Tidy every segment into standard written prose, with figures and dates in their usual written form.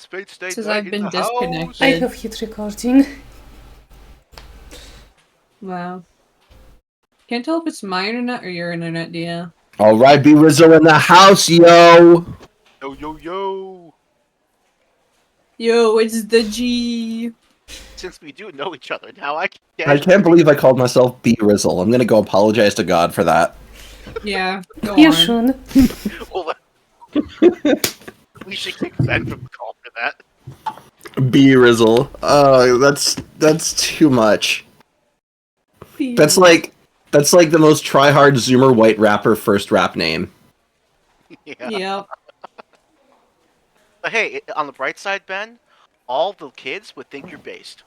Spade State Says Night I've in been the house. disconnected. I have hit recording. Wow. Can't tell if it's my internet or your internet, Dia. All right, B Rizzo in the house, yo. Yo, yo, yo. Yo, it's the G. Since we do know each other now, I I can't believe I called myself B Rizzle. I'm gonna go apologize to God for that. Yeah, go You on. should. Well, we should kick Ben from the call for that. B Rizzle. That's too much. That's like the most try-hard Zoomer white rapper first rap name. Yeah. Yep. But hey, on the bright side, Ben, all the kids would think you're based.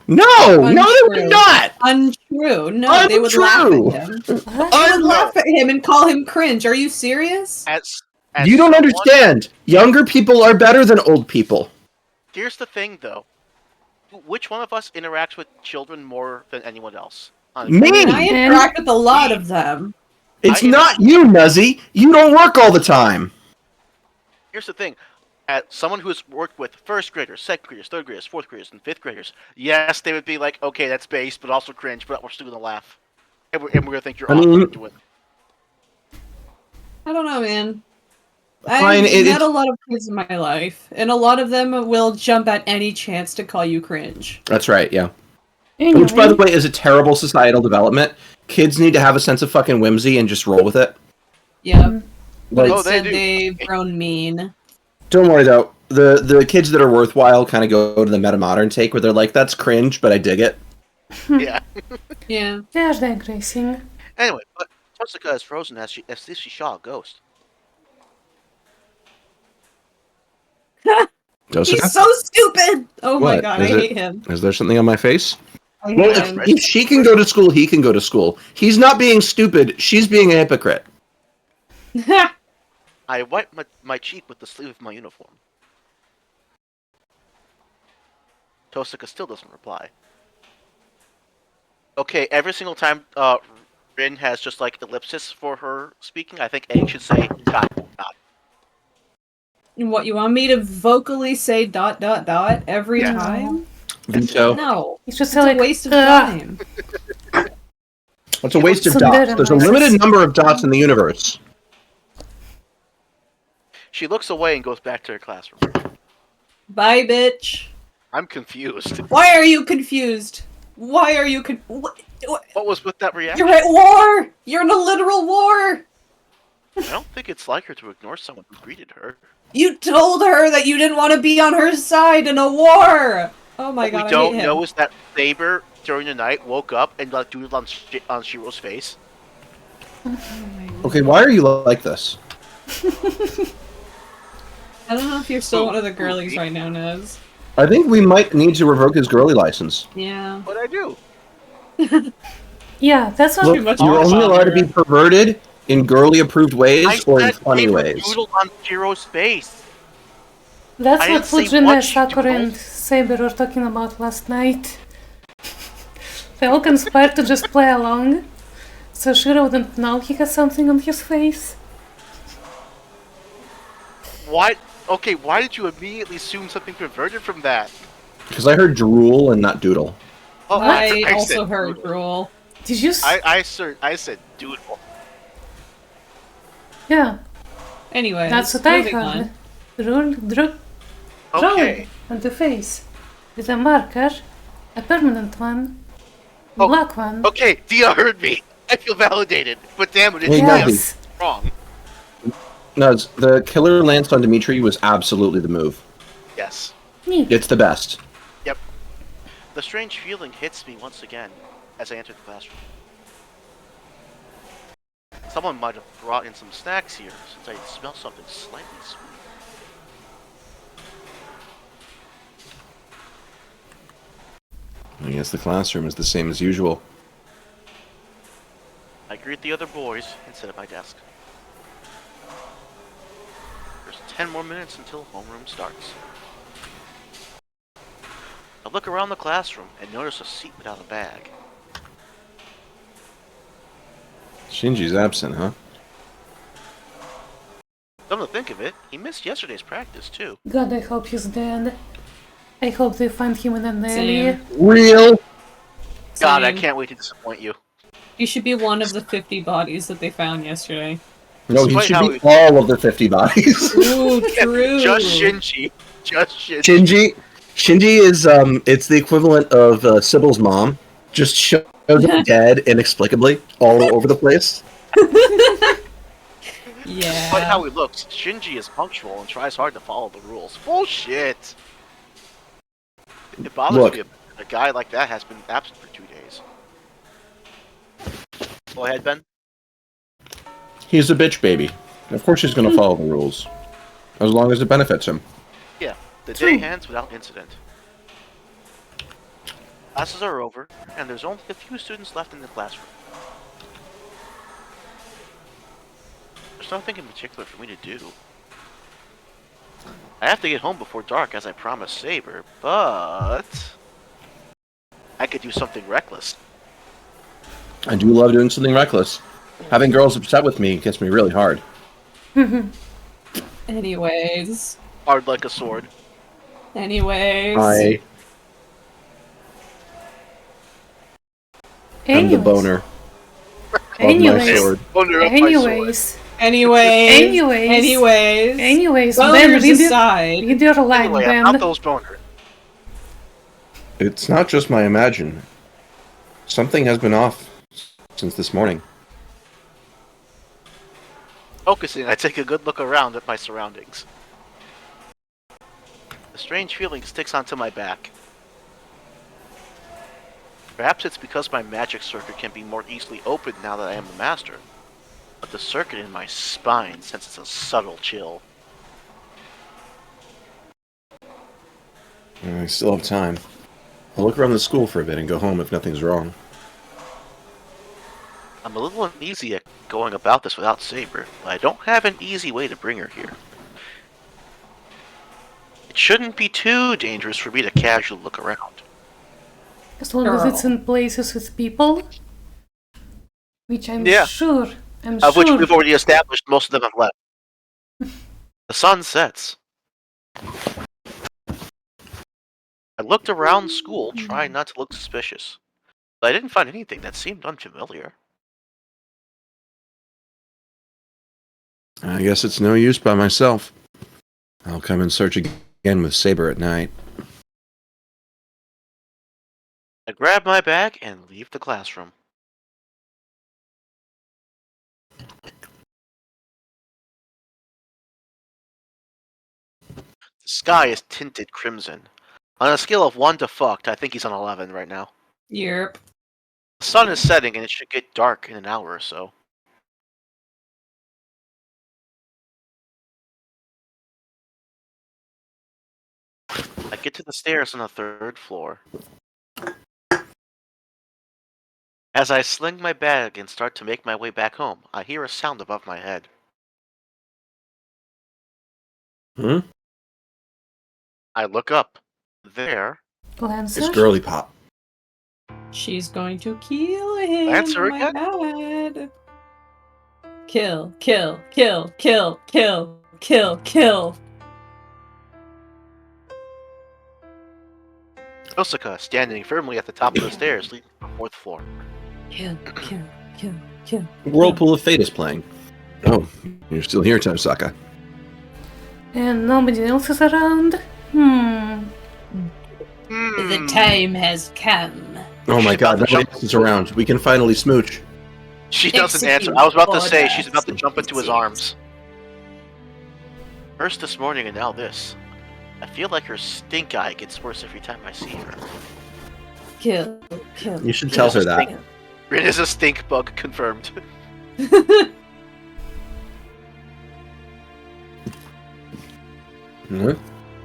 No, they Untrue. would not. Untrue. No, they would laugh Untrue. at him. What? They would laugh at him and call him cringe. Are you serious? As You don't someone- understand. Younger people are better than old people. Here's the thing, though. Which one of us interacts with children more than anyone else? Me. I interact with a lot of them. It's I- not you, Nuzzy. You don't work all the time. Here's the thing. As someone who's worked with first graders, second graders, third graders, fourth graders, and fifth graders, yes, they would be like, okay, that's based, but also cringe, but we're still gonna laugh. And we're gonna think you're I mean- awesome doing it. I don't know, man. Fine, I've met a lot of kids in my life, and a lot of them will jump at any chance to call you cringe. That's right, yeah. Anyway, Which, by the way, is a terrible societal development. Kids need to have a sense of fucking whimsy and just roll with it. Yep. But Like, Oh, they instead do. they've grown mean. don't worry though. The kids that are worthwhile kind of go to the meta modern take where they're like, "That's cringe, but I dig it." Yeah. Yeah. they are digressing. Anyway, but Jessica is frozen as if she saw a ghost. Jessica? He's so stupid! Oh my What? god, I Is it- hate him. Is there something on my face? I Well, hate him. if she can go to school, he can go to school. He's not being stupid. She's being a hypocrite. I wipe my cheek with the sleeve of my uniform. Tosika still doesn't reply. Okay, every single time Rin has just like ellipsis for her speaking, I think A should say dot dot. What, you want me to vocally say ... every Yeah. time? Veto. No. It's just It's a like waste of "Ugh." time. It's a waste of Some dots. better There's a noises. limited number of dots in the universe. She looks away and goes back to her classroom. Bye, bitch. I'm confused. Why are you confused? Why are you what? What was with that reaction? You're at war! You're in a literal war! I don't think it's like her to ignore someone who greeted her. You told her that you didn't want to be on her side in a war! Oh my What god, we I don't hate him. know is that Saber during the night woke up and like doodled on Shiro's face. Okay, why are you like this? I don't know if you're still one of the girlies right now, Nez. I think we might need to revoke his girly license. Yeah. What I do? Yeah, that's what. Look, much you're more only allowed to be fun. perverted in girly-approved ways I or in said funny Saber ways. doodled on Shiro's face. That's I what didn't say Fujin, what Sakura, you and told. Saber were talking about last night. They all conspired to just play along, so Shiro wouldn't know he has something on his face. Why? Okay, why did you immediately assume something perverted from that? Because I heard drool and not doodle. Oh, I said also heard doodle. drool. Did you? I said doodle. Yeah, Anyway, that's what I moving heard. on. Drawing Okay. on the face with a marker, a permanent one, Oh, black one. Okay, Dia heard me. I feel validated. But damn it, it's Hey, Dia Yes. wrong. No, the killer lance on Dimitri was absolutely the move. Yes. Neat. It's the best. Yep. The strange feeling hits me once again as I enter the classroom. Someone might have brought in some snacks here, since I smell something slightly sweet. I guess the classroom is the same as usual. I greet the other boys and sit at my desk. There's 10 more minutes until homeroom starts. I look around the classroom and notice a seat without a bag. Shinji's absent, huh? Come to think of it, he missed yesterday's practice too. God, I hope he's dead. I hope they find him in an alley. Same. Real? God, I Same. can't wait to disappoint you. You should be one of the 50 bodies that they found yesterday. No, he Despite should how be all of the 50 bodies. Ooh, true. Just Shinji. Just Shinji. Shinji is it's the equivalent of Sybil's mom. Just shows up dead inexplicably all over the place. Yeah. Despite how he looks, Shinji is punctual and tries hard to follow the rules. Bullshit! It bothers Look. me a guy like that has been absent for 2 days. Go ahead, Ben. He's a bitch baby. Of course he's going to follow the rules. As long as it benefits him. Yeah, the day ends without incident. Classes are over, and there's only a few students left in the classroom. There's nothing in particular for me to do. I have to get home before dark as I promised Saber, but I could do something reckless. I do love doing something reckless. Having girls upset with me gets me really hard. Anyways. Hard like a sword. Anyways. I am the Anyways. boner of my Anyways. sword. Wonder of my sword. Anyways. Anyways. Anyways. Anyways. Anyways, Ben, Boners read your, aside. read your line, Anyway, Ben. about those boners. It's not just my imagine. Something has been off since this morning. Focusing, I take a good look around at my surroundings. A strange feeling sticks onto my back. Perhaps it's because my magic circuit can be more easily opened now that I am the master. But the circuit in my spine senses a subtle chill. I still have time. I'll look around the school for a bit and go home if nothing's wrong. I'm a little uneasy at going about this without Saber, but I don't have an easy way to bring her here. It shouldn't be too dangerous for me to casually look around. As long as it's in places with people. Which I'm Yeah. sure. I'm Of which sure. we've already established most of them have left. The sun sets. I looked around school, trying not to look suspicious, but I didn't find anything that seemed unfamiliar. I guess it's no use by myself. I'll come and search again with Saber at night. I grab my bag and leave the classroom. The sky is tinted crimson. On a scale of 1 to fucked, I think he's on 11 right now. Yep. The sun is setting and it should get dark in an hour or so. I get to the stairs on the 3rd floor. As I sling my bag and start to make my way back home, I hear a sound above my head. Hmm? I look up. There, Lancer? It's Girly Pop. She's going to kill him. Lancer Oh my again? God. Kill, kill, kill, kill, kill, kill, kill. Osaka standing firmly at the top of the stairs leading to the 4th floor. Kill, kill, kill, kill. Whirlpool of Fate is playing. Oh, you're still here, Tosaka. And nobody else is around? The time has come. Oh my She's god, about to nobody jump. else is around. We can finally smooch. She doesn't answer. Execute I was about to say orders. she's about to jump into his arms. First this morning and now this. I feel like her stink eye gets worse every time I see her. Kill, kill. You should tell her that. Rin is a stink bug, confirmed. Huh?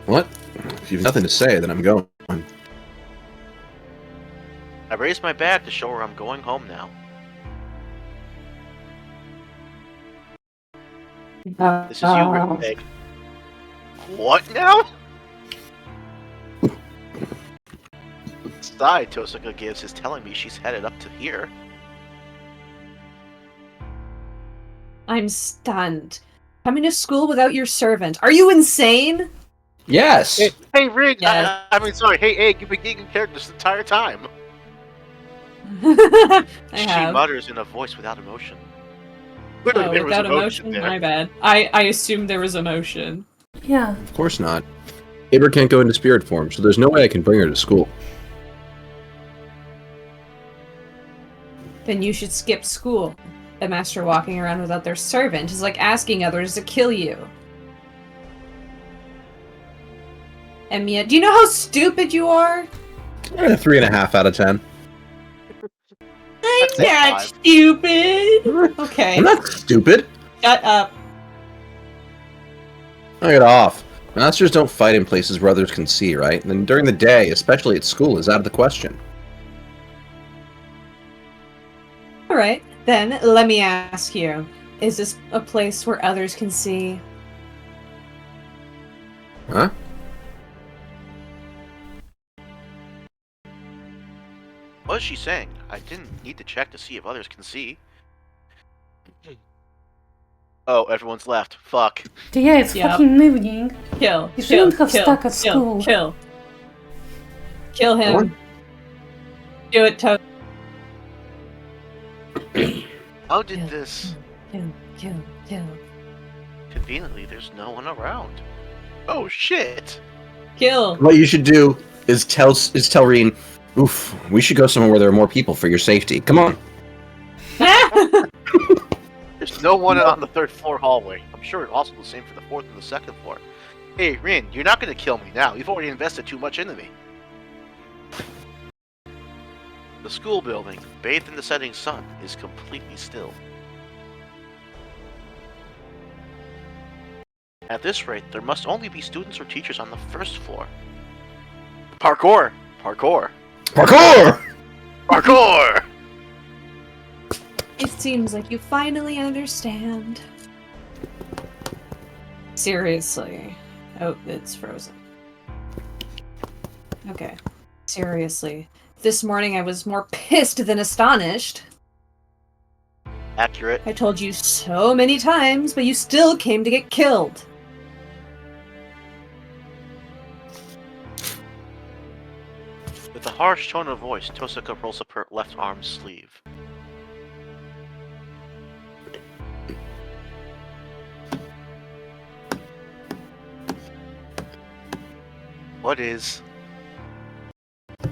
What? If you've nothing to say, then I'm going. I raise my bag to show her I'm going home now. This is you, Rin Egg. What now? Sigh Tosaka gives is telling me she's headed up to here. I'm stunned. Coming to school without your servant. Are you insane? Yes. Hey, Rig. Yeah. I mean, sorry. Hey, Egg. You've been getting character this entire time. I She have. mutters in a voice without emotion. Oh, Clearly there was without emotion? there. My bad. I assumed there was emotion. Yeah. Of course not. Aber can't go into spirit form, so there's no way I can bring her to school. Then you should skip school. A master walking around without their servant is like asking others to kill you. Emiya, do you know how stupid you are? 3.5 out of 10. I'm That's not 5. stupid. Okay, I'm not stupid. shut up. Knock it off. Masters don't fight in places where others can see, right? And then during the day, especially at school, is out of the question. Alright, then let me ask you. Is this a place where others can see? Huh? What is she saying? I didn't need to check to see if others can see. Oh, everyone's left. Fuck. Yeah, it's Yep. fucking evening. Kill. You kill, shouldn't have kill, stuck at kill, school. Kill. Kill him. What? Do it, Toad. How did Yeah. this... Kill. Conveniently, there's no one around. Oh, shit! Kill. What you should do is tell Reen, oof, we should go somewhere where there are more people for your safety. Come on. There's no one on the 3rd floor hallway. I'm sure it's also the same for the 4th and the 2nd floor. Hey, Rin, you're not gonna kill me now. You've already invested too much into me. The school building, bathed in the setting sun, is completely still. At this rate, there must only be students or teachers on the 1st floor. Parkour! Parkour! Parkour! Parkour! It seems like you finally understand. Seriously. Oh, it's frozen. Okay. Seriously. This morning I was more pissed than astonished. Accurate. I told you so many times, but you still came to get killed. With a harsh tone of voice, Tosaka rolls up her left arm sleeve. What is a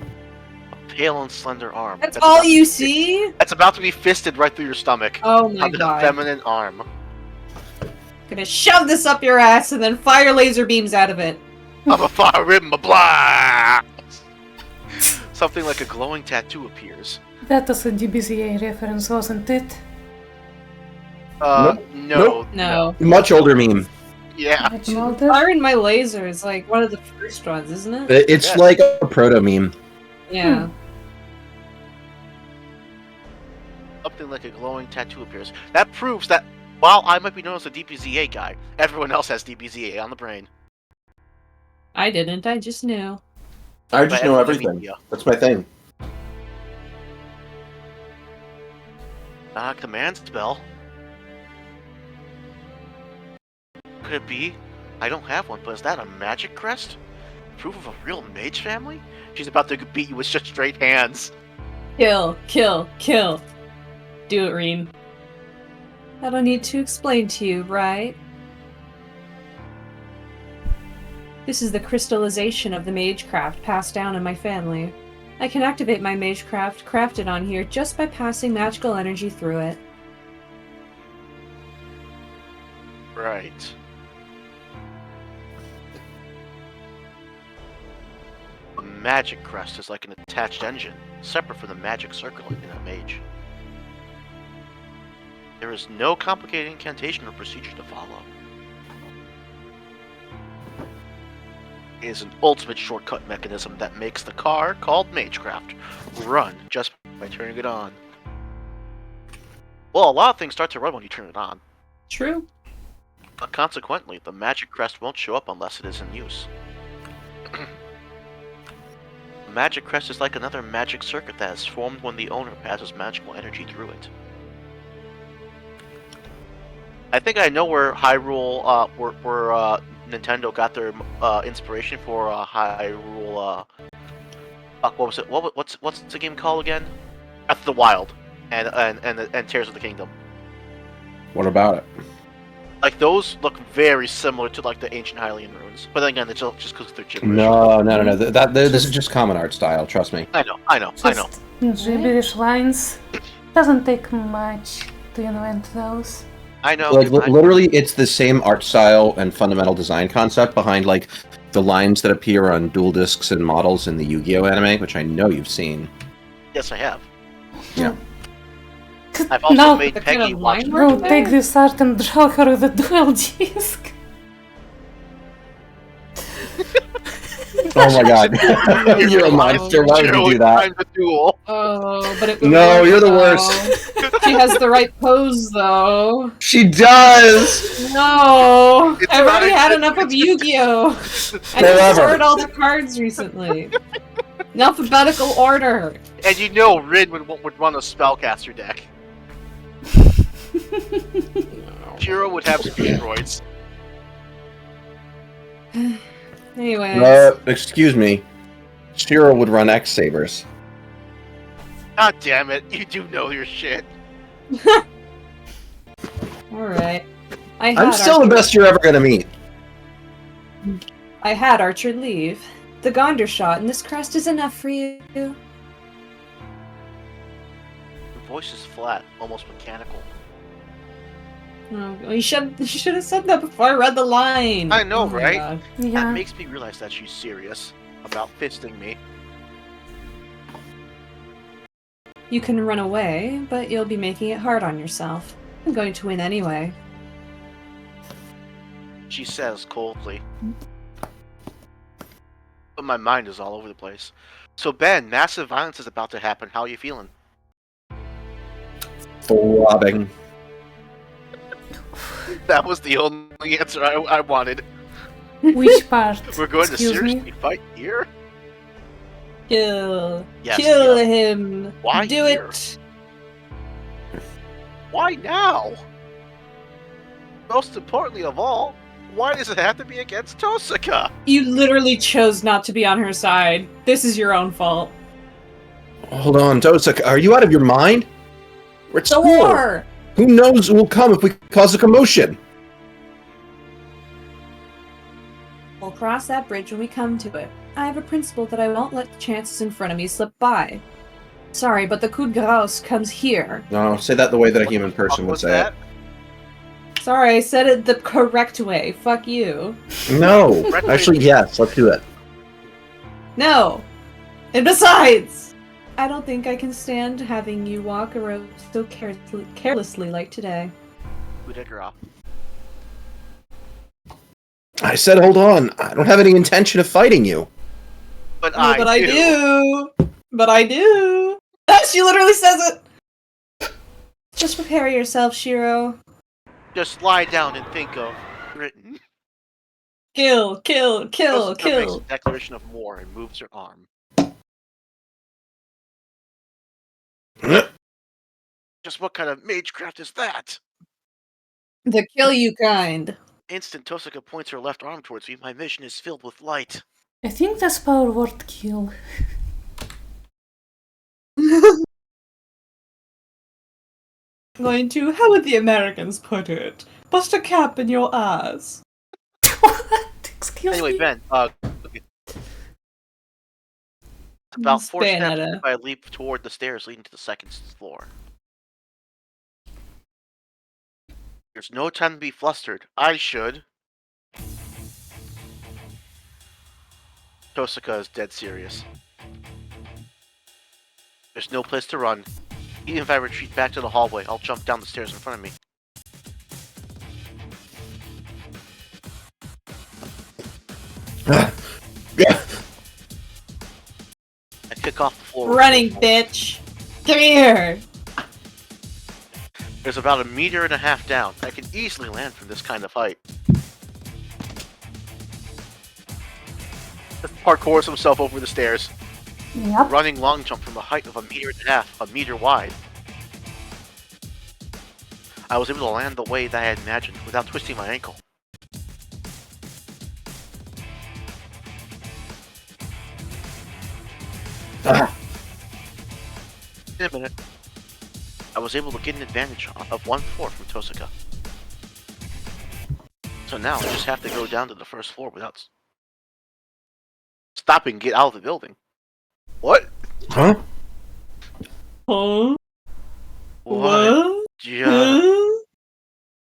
pale and slender arm? That's all about you to be- see? That's about to be fisted right through your stomach. Oh my On the god. feminine arm. Gonna shove this up your ass and then fire laser beams out of it. I'm a fire ribbon, blah. Something like a glowing tattoo appears. That was a DBZA reference, wasn't it? No. Nope. No. Much older meme. Yeah. Much older. Firing my laser is like one of the first ones, isn't it? It's Yes. like a proto meme. Yeah. Something like a glowing tattoo appears. That proves that while I might be known as a DBZA guy, everyone else has DBZA on the brain. I didn't, I just knew. I just know everything. That's my thing. Command spell. Could it be? I don't have one, but is that a magic crest? Proof of a real mage family? She's about to beat you with just straight hands. Kill. Do it, Reen. I don't need to explain to you, right? This is the crystallization of the magecraft passed down in my family. I can activate my magecraft crafted on here just by passing magical energy through it. Right. A magic crest is like an attached engine, separate from the magic circling in a mage. There is no complicated incantation or procedure to follow. It is an ultimate shortcut mechanism that makes the car, called Magecraft, run just by turning it on. Well, a lot of things start to run when you turn it on. True. But consequently, the magic crest won't show up unless it is in use. The magic crest is like another magic circuit that is formed when the owner passes magical energy through it. I think I know where Hyrule, where Nintendo got their inspiration for Hyrule. Fuck, what was it? What's the game called again? Breath of the Wild, and Tears of the Kingdom. What about it? Like those look very similar to like the ancient Hylian runes, but then again, it's just because they're gibberish. No. This is just common art style. Trust me. I know. Just gibberish lines. Doesn't take much to invent those. I know. Like literally, it's the same art style and fundamental design concept behind like the lines that appear on dual discs and models in the Yu-Gi-Oh anime, which I know you've seen. Yes, I have. Yeah. I've also No, made The kind Peggy of watch. line Bro, work take there? this art and draw her with a dual disc. Oh my god, you're a monster. Why would you do that? Time to duel. Oh, but it would No, work, you're the though. worst. She has the right pose, though. She does. No, It's I've already fine. had enough of Yu-Gi-Oh. I Forever. just sorted all the cards recently. In alphabetical order. And you know Rin would run a spellcaster deck. Shiro would have steroids. Anyways, Excuse me. Shiro would run X Sabers. God damn it, you do know your shit. all right. I'm still the best you're ever gonna meet. I had Archer leave. The Gondor shot and this crest is enough for you. Your voice is flat, almost mechanical. Oh, well, you should have said that before I read the line. I know, Oh my right? God. That Yeah. makes me realize that she's serious about fisting me. You can run away, but you'll be making it hard on yourself. I'm going to win anyway. She says coldly. But my mind is all over the place. So Ben, massive violence is about to happen. How are you feeling? Throbbing. That was the only answer I wanted. Which part? We're going to Excuse seriously me? fight here? Kill. Yes, Kill yeah. him. Why Do here? it. Why now? Most importantly of all, why does it have to be against Tosaka? You literally chose not to be on her side. This is your own fault. Hold on, Tosaka. Are you out of your mind? We're at The school. war. Who knows who will come if we cause a commotion? We'll cross that bridge when we come to it. I have a principle that I won't let the chances in front of me slip by. Sorry, but the coup de grace comes here. No, say that the way that a human What the person fuck would was say that? Sorry, I said it the correct way. Fuck you. it. No. Correct Actually, way. yes. Let's do it. No! And besides, I don't think I can stand having you walk around so carelessly like today. Coup de grace. I said, hold on. I don't have any intention of fighting you. But No, but I do! But I do! She literally says it! Just prepare yourself, Shiro. Just lie down and think of Britain. Kill, kill, kill, Tosaka makes kill. a declaration of war and moves her arm. Just what kind of magecraft is that? The kill you kind. Instant Tosaka points her left arm towards me. My vision is filled with light. I think that's power word kill. Going to, how would the Americans put it? Bust a cap in your ass. What? Excuse Anyway, me? Ben, okay. About 4 steps, Bayonetta. I leap toward the stairs leading to the second floor. There's no time to be flustered. I should. Tosaka is dead serious. There's no place to run. Even if I retreat back to the hallway, I'll jump down the stairs in front of me. Yeah. I kick off the floor. with Running, full bitch. Come here. There's about 1.5 meters down. I can easily land from this kind of height. Parkours himself over the stairs. Yep. Running long jump from a height of 1.5 meters, 1 meter wide. I was able to land the way that I had imagined without twisting my ankle. In a minute, I was able to get an advantage of 1/4 from Tosaka. So now I just have to go down to the first floor without stopping and get out of the building. What? Huh? Huh? What just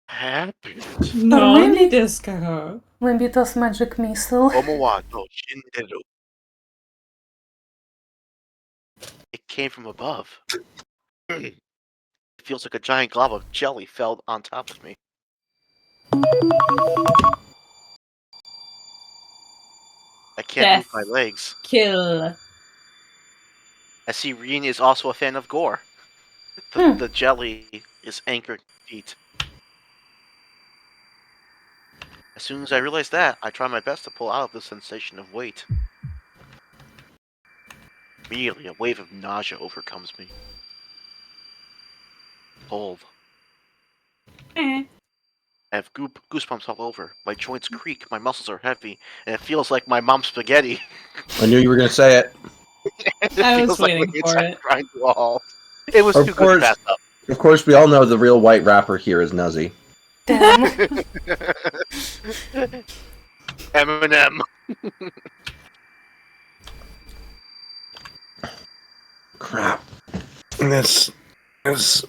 happened? Nani desu ka? Maybe it was magic missile. Omowa no Shinderu. It came from above. It feels like a giant glob of jelly fell on top of me. I can't move my legs. Kill. I see Rien is also a fan of gore. The jelly is anchored feet. As soon as I realize that, I try my best to pull out of the sensation of weight. Immediately, a wave of nausea overcomes me. Cold. I have goosebumps all over. My joints creak, my muscles are heavy, and it feels like my mom's spaghetti. I knew you were gonna say it. I was feels like waiting my for inside it. grind to a halt. It was Of too good course. to pass up. Of course, we all know the real white rapper here is Nuzzy. Damn. Eminem. Crap. This is.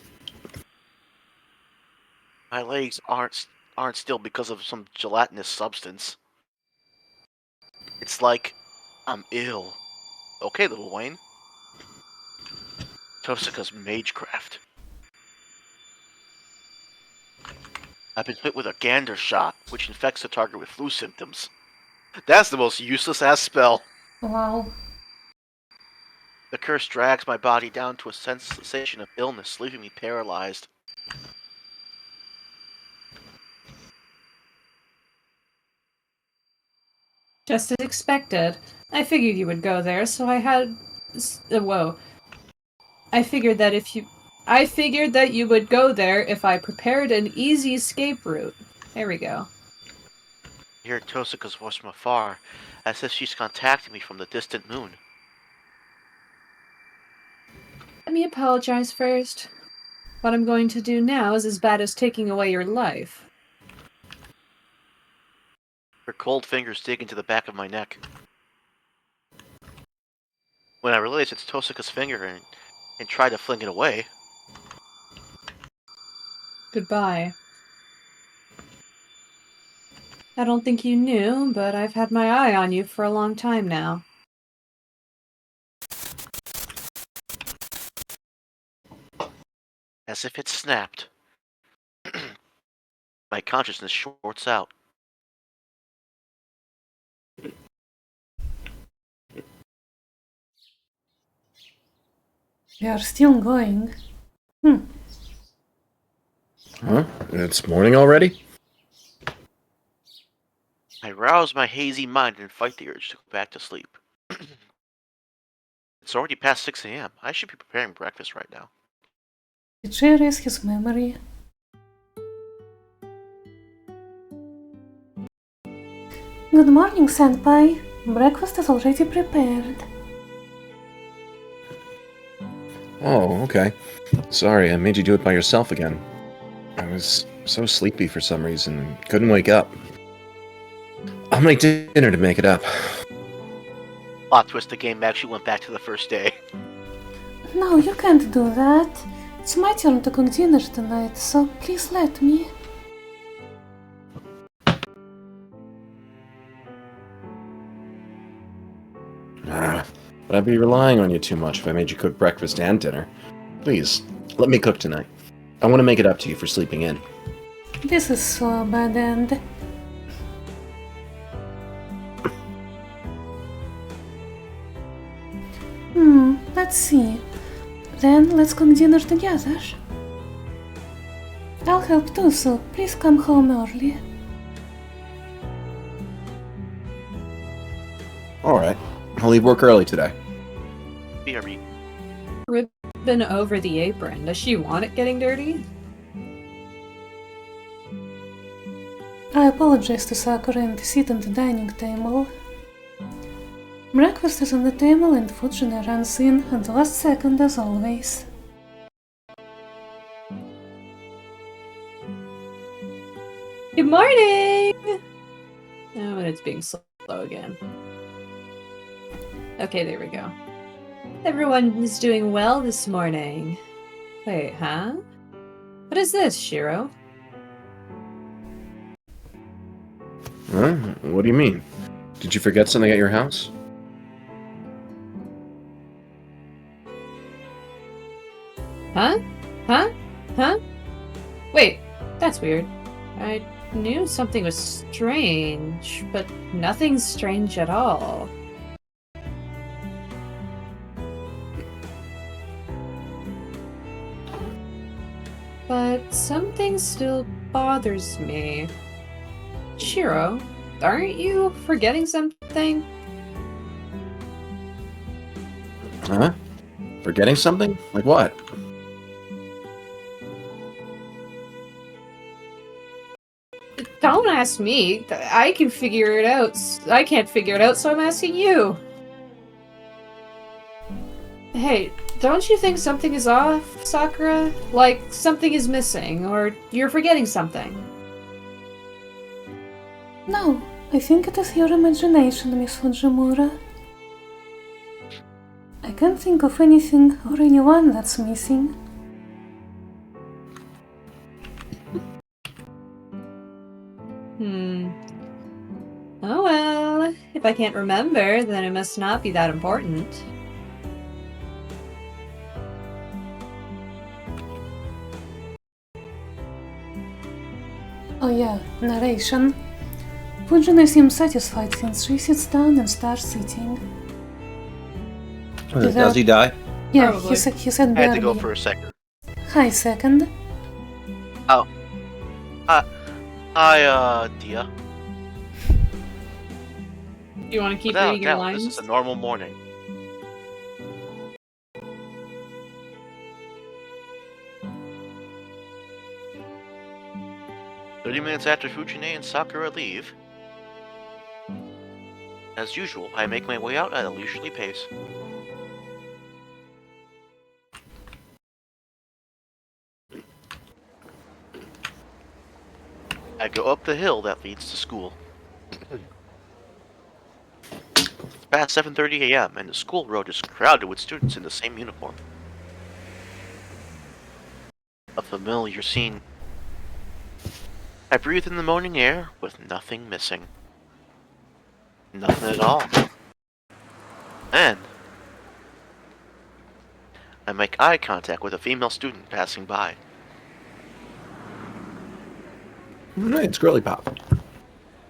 My legs aren't still because of some gelatinous substance. It's like I'm ill. Okay, little Wayne. Tosaka's magecraft. I've been hit with a gander shot, which infects the target with flu symptoms. That's the most useless ass spell. Wow. The curse drags my body down to a sensation of illness, leaving me paralyzed. Just as expected. I figured you would go there, so I had... whoa. I figured that you would go there if I prepared an easy escape route. There we go. I hear Tosaka's voice from afar, as if she's contacting me from the distant moon. Let me apologize first. What I'm going to do now is as bad as taking away your life. Her cold fingers dig into the back of my neck. When I realize it's Tosaka's finger and try to fling it away, Goodbye. I don't think you knew, but I've had my eye on you for a long time now. as if it snapped, my consciousness shorts out. We are still going. Huh? It's morning already? I rouse my hazy mind and fight the urge to go back to sleep. It's already past 6 a.m. I should be preparing breakfast right now. Did she erase his memory? Good morning, Senpai. Breakfast is already prepared. Oh, okay. Sorry, I made you do it by yourself again. I was so sleepy for some reason and couldn't wake up. I'll make dinner to make it up. Plot twist, the game actually went back to the first day. No, you can't do that. It's my turn to cook dinner tonight, so please let me. But I'd be relying on you too much if I made you cook breakfast and dinner. Please, let me cook tonight. I want to make it up to you for sleeping in. This is so a bad end. Let's see. Then let's cook dinner together. I'll help too, so please come home early. Alright, I'll leave work early today. Ribbon over the apron. Does she want it getting dirty? I apologize to Sakura and sit on the dining table. Breakfast is on the table and Fujina runs in at the last second as always. Good morning! Oh, and it's being slow again. Okay, there we go. Everyone is doing well this morning. Wait, huh? What is this, Shiro? Huh? What do you mean? Did you forget something at your house? Huh? Huh? Huh? Wait, that's weird. I knew something was strange, but nothing's strange at all. But something still bothers me. Shiro, aren't you forgetting something? Huh? Forgetting something? Like what? Don't ask me. I can figure it out. I can't figure it out, so I'm asking you. Hey, don't you think something is off, Sakura? Like, something is missing, or you're forgetting something? No, I think it is your imagination, Miss Fujimura. I can't think of anything or anyone that's missing. Oh well, if I can't remember, then it must not be that important. Oh yeah, narration. Fujina seems satisfied since she sits down and starts eating. Does he die? Yeah, Probably. he said I had to go barely. for a second. Hi, second. Dia. You want to keep Without reading your doubt, this lines? is a normal morning. "30 minutes after Fujine and Sakura leave, as usual, I make my way out at a leisurely pace. I go up the hill that leads to school. It's past 7:30 a.m. and the school road is crowded with students in the same uniform. A familiar scene. I breathe in the morning air with nothing missing. Nothing at all. Then, I make eye contact with a female student passing by. Right, it's Girly Pop.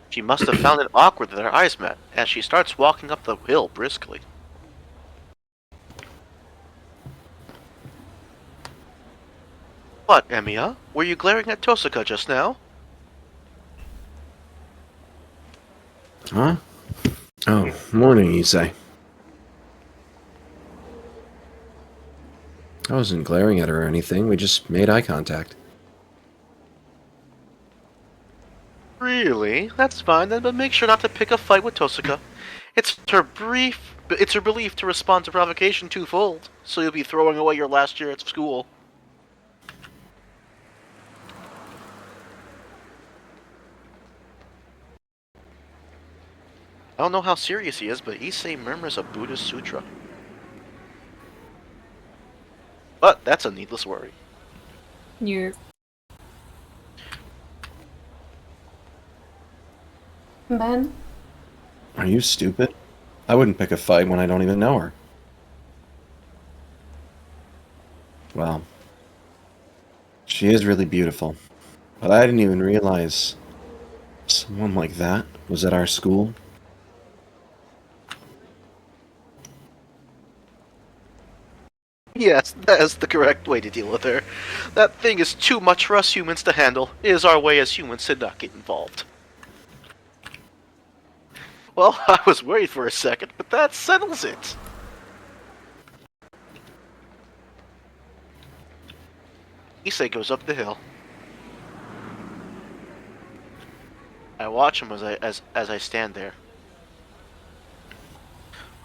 She must have found it awkward that our eyes met, as she starts walking up the hill briskly. What, Emiya? Were you glaring at Tosaka just now? Huh? Oh, morning, you say. I wasn't glaring at her or anything, we just made eye contact. Really? That's fine then, but make sure not to pick a fight with Tosaka. It's her belief to respond to provocation twofold, so you'll be throwing away your last year at school. I don't know how serious he is, but Issei murmurs a Buddhist sutra. But that's a needless worry. You're Ben? Are you stupid? I wouldn't pick a fight when I don't even know her. Well, she is really beautiful, but I didn't even realize someone like that was at our school. Yes, that is the correct way to deal with her. That thing is too much for us humans to handle. It is our way as humans to not get involved. Well, I was worried for a second, but that settles it. Issei goes up the hill. I watch him as I stand there.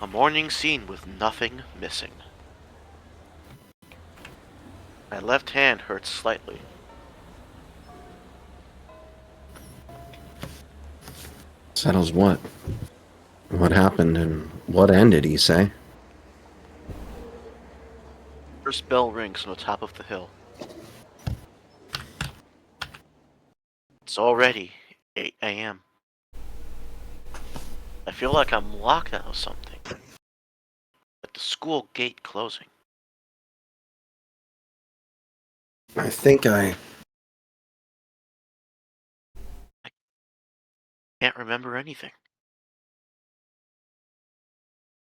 A morning scene with nothing missing. My left hand hurts slightly. Settles what? What happened and what ended, you say? First bell rings on the top of the hill. It's already 8 a.m. I feel like I'm locked out of something. At the school gate closing. I think I Can't remember anything.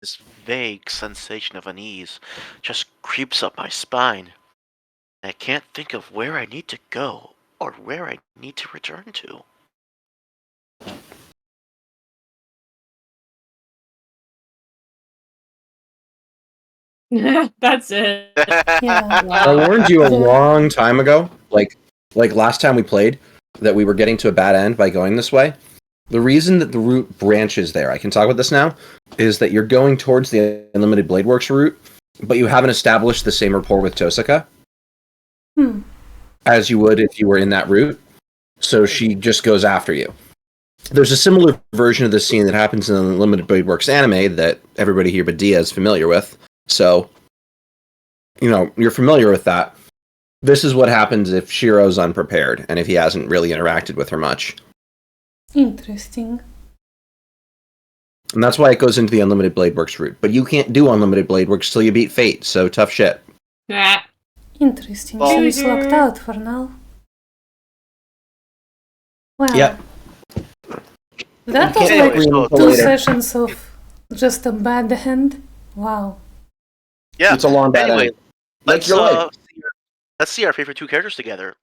This vague sensation of unease just creeps up my spine. I can't think of where I need to go or where I need to return to. That's it. Yeah. I warned you a long time ago, like last time we played, that we were getting to a bad end by going this way. The reason that the route branches there, I can talk about this now, is that you're going towards the Unlimited Blade Works route, but you haven't established the same rapport with Tosaka as you would if you were in that route. So she just goes after you. There's a similar version of this scene that happens in the Unlimited Blade Works anime that everybody here but Dia is familiar with. So, you know, you're familiar with that. This is what happens if Shiro's unprepared and if he hasn't really interacted with her much. Interesting. And that's why it goes into the Unlimited Blade Works route. But you can't do Unlimited Blade Works till you beat Fate, so tough shit. Ah. Interesting. Well- So it's locked out for now. Wow. Yep. That You was can't like agree until two later. sessions of just a bad hand. Wow. Yeah. It's a long bad Anyway, end. That's let's your life. let's see our favorite two characters together.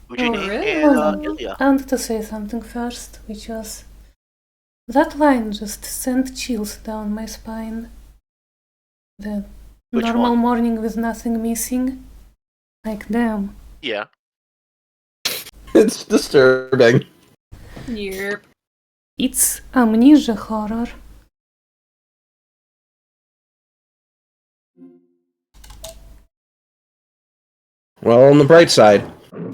Ujini really? and Oh. Ilya. I wanted to say something first, which was that line just sent chills down my spine. The Which normal one? morning with nothing missing. Like, damn. Yeah. It's disturbing. Yep. It's amnesia horror. Well, on the bright side,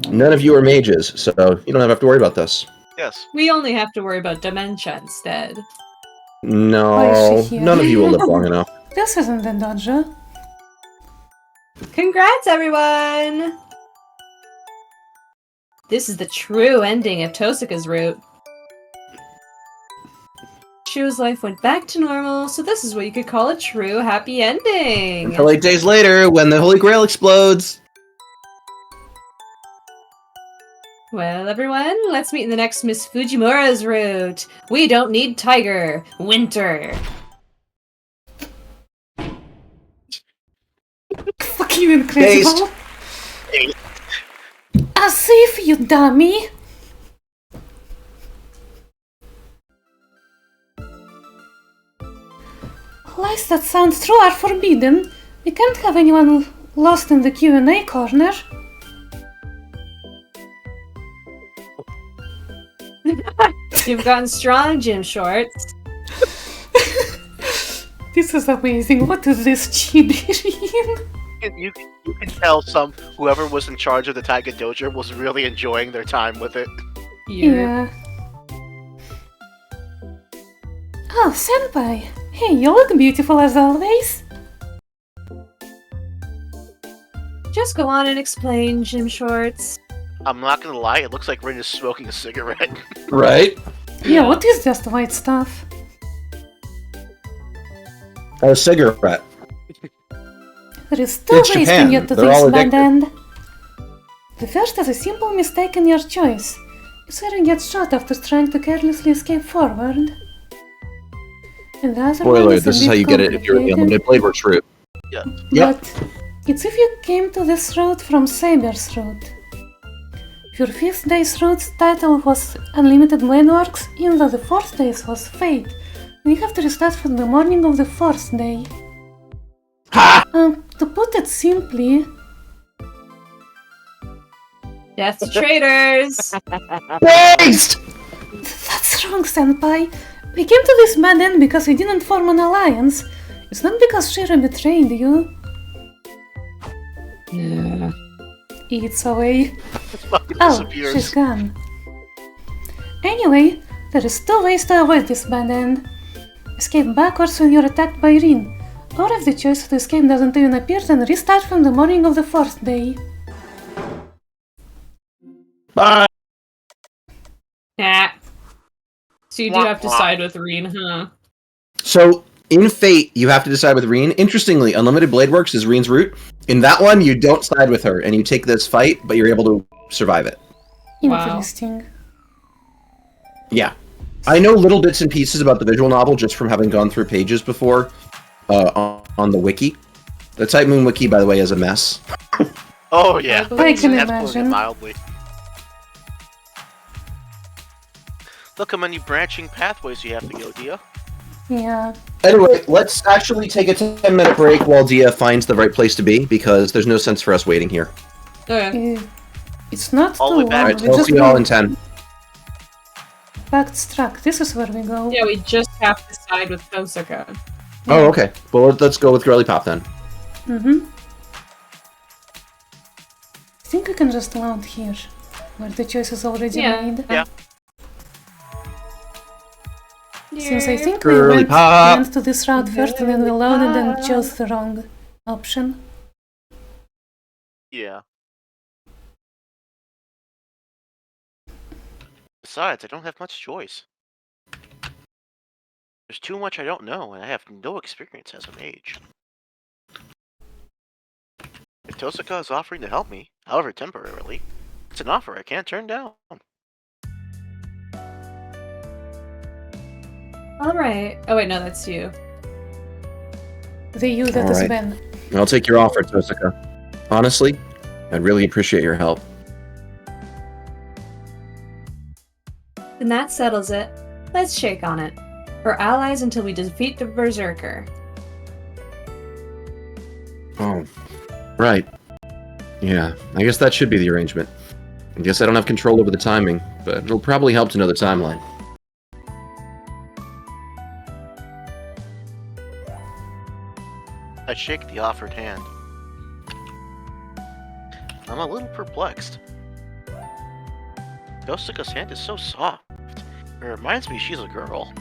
none of you are mages, so you don't have to worry about this. Yes. We only have to worry about dementia instead. Why No, is she here? none of you will live long enough. This isn't the dojo. Congrats, everyone! This is the true ending of Tosaka's route. Shiro's life went back to normal, so this is what you could call a true happy ending. Until 8 days later, when the Holy Grail explodes. Well, everyone, let's meet in the next Miss Fujimura's route. We don't need Tiger. Winter. Fucking incredible. Based. As if, you dummy. Lies that sound true are forbidden. We can't have anyone lost in the Q&A corner. You've gotten strong, Jim Shorts. This is amazing. What is this chibirin? You can tell whoever was in charge of the Taiga Dojo was really enjoying their time with it. Yeah. Oh, senpai. Hey, you look beautiful as always. Just go on and explain, Jim Shorts. I'm not gonna lie, it looks like Rin is smoking a cigarette. Right? Yeah, what is just white stuff? A cigarette. There is two It's ways Japan. to get to They're this all bad addicted. end. The first is a simple mistake in your choice. You swear and get shot after trying to carelessly escape forward. And the other one Spoiler, is a this is bit how you get it if you're in the complicated, Unlimited Blade Works route. Yep. But it's if you came to this route from Saber's route. Your 5th day's route's title was Unlimited Blade Works, even though the 4th day's was Fate. We have to restart from the morning of the 4th day. Ha! To put it simply, Death to traitors! Based! wrong, Senpai. We came to this bad end because we didn't form an alliance. It's not because Shira betrayed you. Yeah. Eats away. Fucking Oh, disappears. she's gone. Anyway, there is 2 ways to avoid this bad end. Escape backwards when you're attacked by Rin. Or if the choice to escape doesn't even appear, then restart from the morning of the 4th day. Bye. Nah. So you do Wah, have to wah. side with Reen, huh? So in Fate, you have to decide with Reen. Interestingly, Unlimited Blade Works is Reen's route. In that one, you don't side with her, and you take this fight, but you're able to survive it. Wow. Interesting. Yeah. I know little bits and pieces about the visual novel just from having gone through pages before on the wiki. The Type Moon wiki, by the way, is a mess. Oh yeah, I can that's putting it imagine. mildly. Look how many branching pathways you have to go, Dia. Yeah. Anyway, let's actually take a 10-minute break while Dia finds the right place to be, because there's no sense for us waiting here. Okay. It's not All the too way back. long. Alright, We so I'll just see you all in go 10. backtrack. This is where we go. Yeah, we just have to side with Tosaka. Oh, okay. Well, let's go with Girly Pop then. Mm-hmm. I think we can just land here, where the choice is already Yeah. made. Yeah. Since I think Girly we went pop. to this route first and then we loaded and chose the wrong option. Yeah. Besides, I don't have much choice. There's too much I don't know, and I have no experience as a mage. If Tosaka is offering to help me, however temporarily, it's an offer I can't turn down. Alright. Oh wait, no, that's you. The you that is Alright. Ben. I'll take your offer, Tosaka. Honestly, I'd really appreciate your help. Then that settles it. Let's shake on it. We're allies until we defeat the Berserker. Oh, right. Yeah, I guess that should be the arrangement. I guess I don't have control over the timing, but it'll probably help to know the timeline. I shake the offered hand. I'm a little perplexed. Tosaka's hand is so soft. It reminds me she's a girl.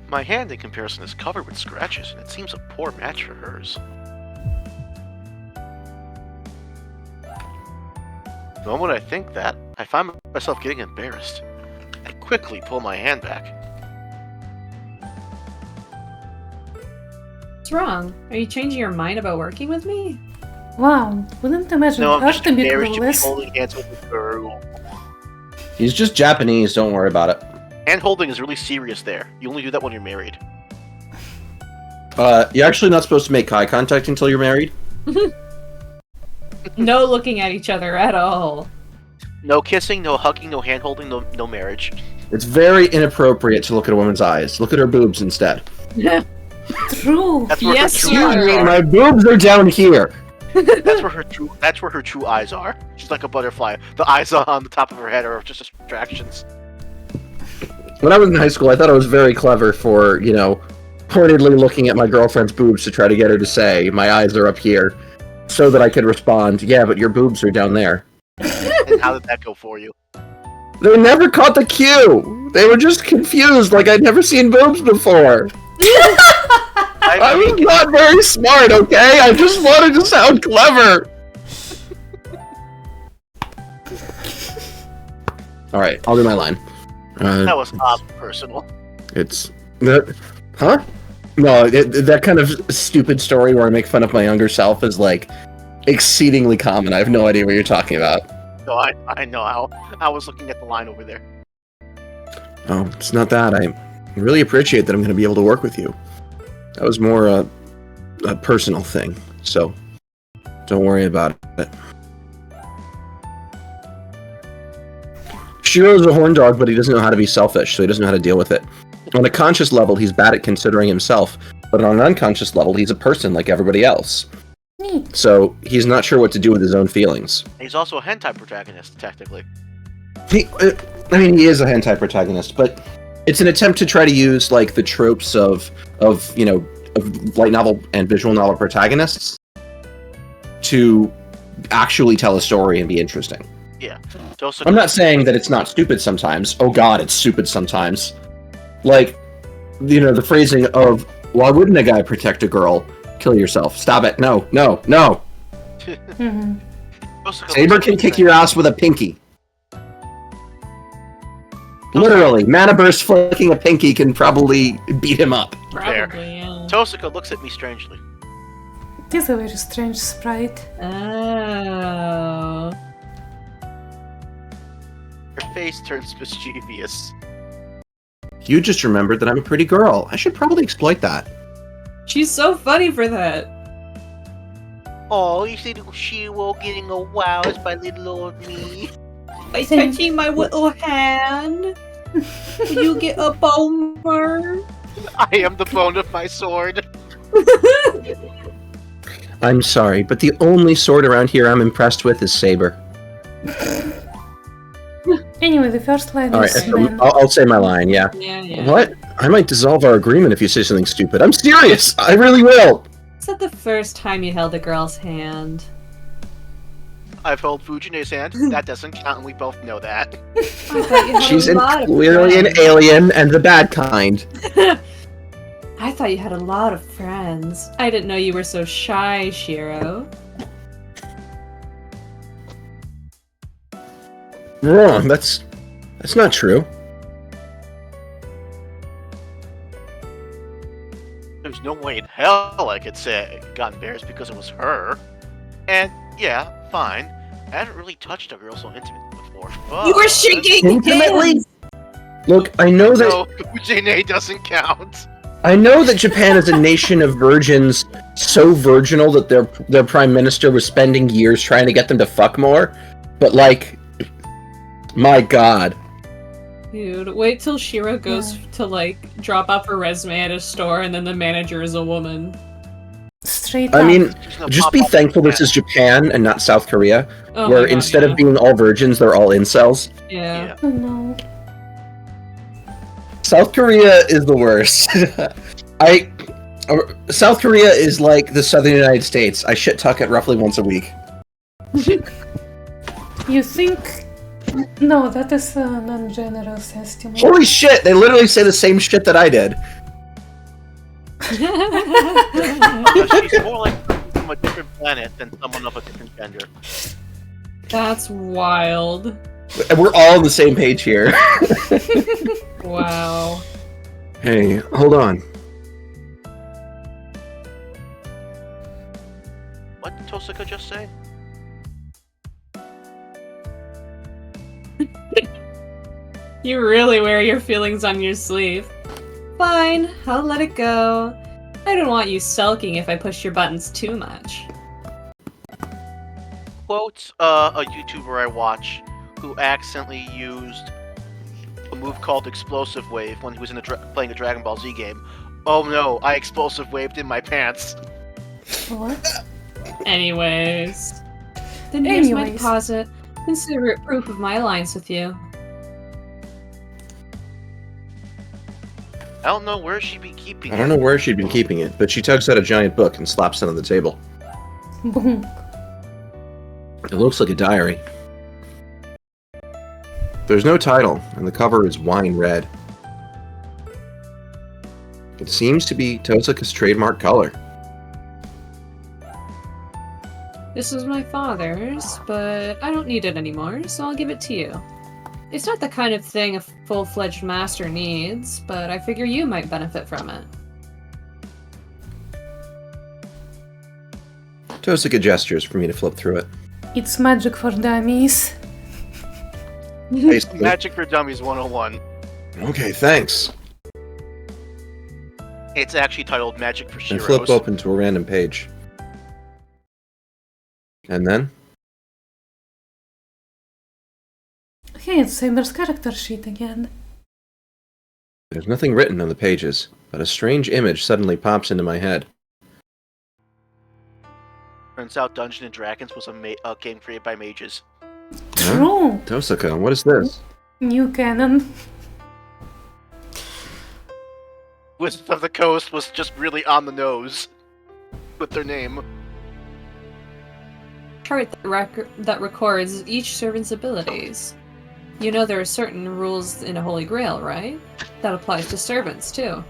My hand, in comparison, is covered with scratches, and it seems a poor match for hers. The moment I think that, I find myself getting embarrassed. I quickly pull my hand back. What's wrong? Are you changing your mind about working with me? Wow, wouldn't imagine No, I'm her just to be embarrassed to be clueless. holding hands with a girl. He's just Japanese, don't worry about it. Hand holding is really serious there. You only do that when you're married. You're actually not supposed to make eye contact until you're married. No looking at each other at all. No kissing, no hugging, no hand holding, no marriage. It's very inappropriate to look at a woman's eyes. Look at her boobs instead. True. That's where Yes, her you true are. eyes are. My boobs are down here. That's where her true eyes are. She's like a butterfly. The eyes on the top of her head are just distractions. When I was in high school, I thought I was very clever for, pointedly looking at my girlfriend's boobs to try to get her to say, my eyes are up here, so that I could respond, yeah, but your boobs are down there. And how did that go for you? They never caught the cue! They were just confused, like I'd never seen boobs before. I I was mean, not very smart, okay? I just wanted to sound clever! Alright, I'll do my line. that was personal. It's... Huh? No, that kind of stupid story where I make fun of my younger self is, exceedingly common. I have no idea what you're talking about. No, I know how. I was looking at the line over there. Oh, it's not that. I really appreciate that I'm going to be able to work with you. That was more a personal thing, so don't worry about it. Shiro's a horn dog, but he doesn't know how to be selfish, so he doesn't know how to deal with it. On a conscious level, he's bad at considering himself, but on an unconscious level, he's a person like everybody else. Neat. So he's not sure what to do with his own feelings. He's also a hentai protagonist, technically. I mean, he is a hentai protagonist, but it's an attempt to try to use like the tropes of light novel and visual novel protagonists to actually tell a story and be interesting. Yeah. Tosuka, I'm not saying that it's not stupid sometimes. Oh god, it's stupid sometimes. Like, the phrasing of, why wouldn't a guy protect a girl? Kill yourself. Stop it. No, no, no. Mhm. Tosuka Saber looks can at kick me your ass with a pinky. Literally, Mana Burst flicking a pinky can probably beat him up. Probably, yeah. Tosuka looks at me strangely. It is a very strange sprite. Oh. Her face turns mischievous. You just remembered that I'm a pretty girl. I should probably exploit that. She's so funny for that. Oh, you see little Shiro getting aroused by little old me. By Same. touching my little hand, you get a boner. I am the bone of my sword. I'm sorry, but the only sword around here I'm impressed with is Saber. Anyway, the first line Alright, is man. I'll say my line, yeah. Yeah. What? I might dissolve our agreement if you say something stupid. I'm serious! I really will! Is that the first time you held a girl's hand? I've held Fujine's hand. That doesn't count, and we both know that. I thought you had She's a lot of clearly an friends. alien and the bad kind. I thought you had a lot of friends. I didn't know you were so shy, Shiro. Wrong. That's not true. There's no way in hell I could say I got embarrassed because it was her. And yeah, fine. I haven't really touched a girl so intimately before. But... You were shaking Intimately? hands! Look, I know that No, Fujine doesn't count. Japan is a nation of virgins, so virginal that their prime minister was spending years trying to get them to fuck more. But like, my god. Dude, wait till Shiro goes to, like, drop off her resume at a store and then the manager is a woman. Straight I up. mean, She's gonna just pop be up thankful in this is Japan and not South Korea, Oh where my God, instead yeah. of being all virgins, they're all incels. Yeah. Oh no. South Korea is the worst. South Korea is like the southern United States. I shit tuck it roughly once a week. You think? No, that is a non-generous estimate. Holy shit! They literally say the same shit that I did. Because she's more like from a different planet than someone of a different gender. That's wild. And we're all on the same page here. Wow. Hey, hold on. What did Tosuka just say? You really wear your feelings on your sleeve. Fine, I'll let it go. I don't want you sulking if I push your buttons too much. Quote a YouTuber I watch who accidentally used a move called Explosive Wave when he was playing a Dragon Ball Z game. Oh no, I explosive waved in my pants. What? Anyways. Then here's my Anyways. deposit. Consider it proof of my alliance with you. I don't know where she'd be keeping I don't know it. where she'd been keeping it, but she tugs out a giant book and slaps it on the table. Boom. It looks like a diary. There's no title, and the cover is wine red. It seems to be Tosuka's trademark color. This is my father's, but I don't need it anymore, so I'll give it to you. It's not the kind of thing a full-fledged master needs, but I figure you might benefit from it. Tosuka gestures for me to flip through it. It's magic for dummies. Basically. Magic for Dummies 101. Okay, thanks. It's actually titled Magic for And flip Shiros. open to a random page. And then? Hey, it's Saber's character sheet again. There's nothing written on the pages, but a strange image suddenly pops into my head. Turns out Dungeons and Dragons was a game created by mages. Huh? True. Tosuka, what is this? New canon. Wizards of the Coast was just really on the nose with their name. Chart that records each servant's abilities. You know there are certain rules in a Holy Grail, right? That applies to servants, too.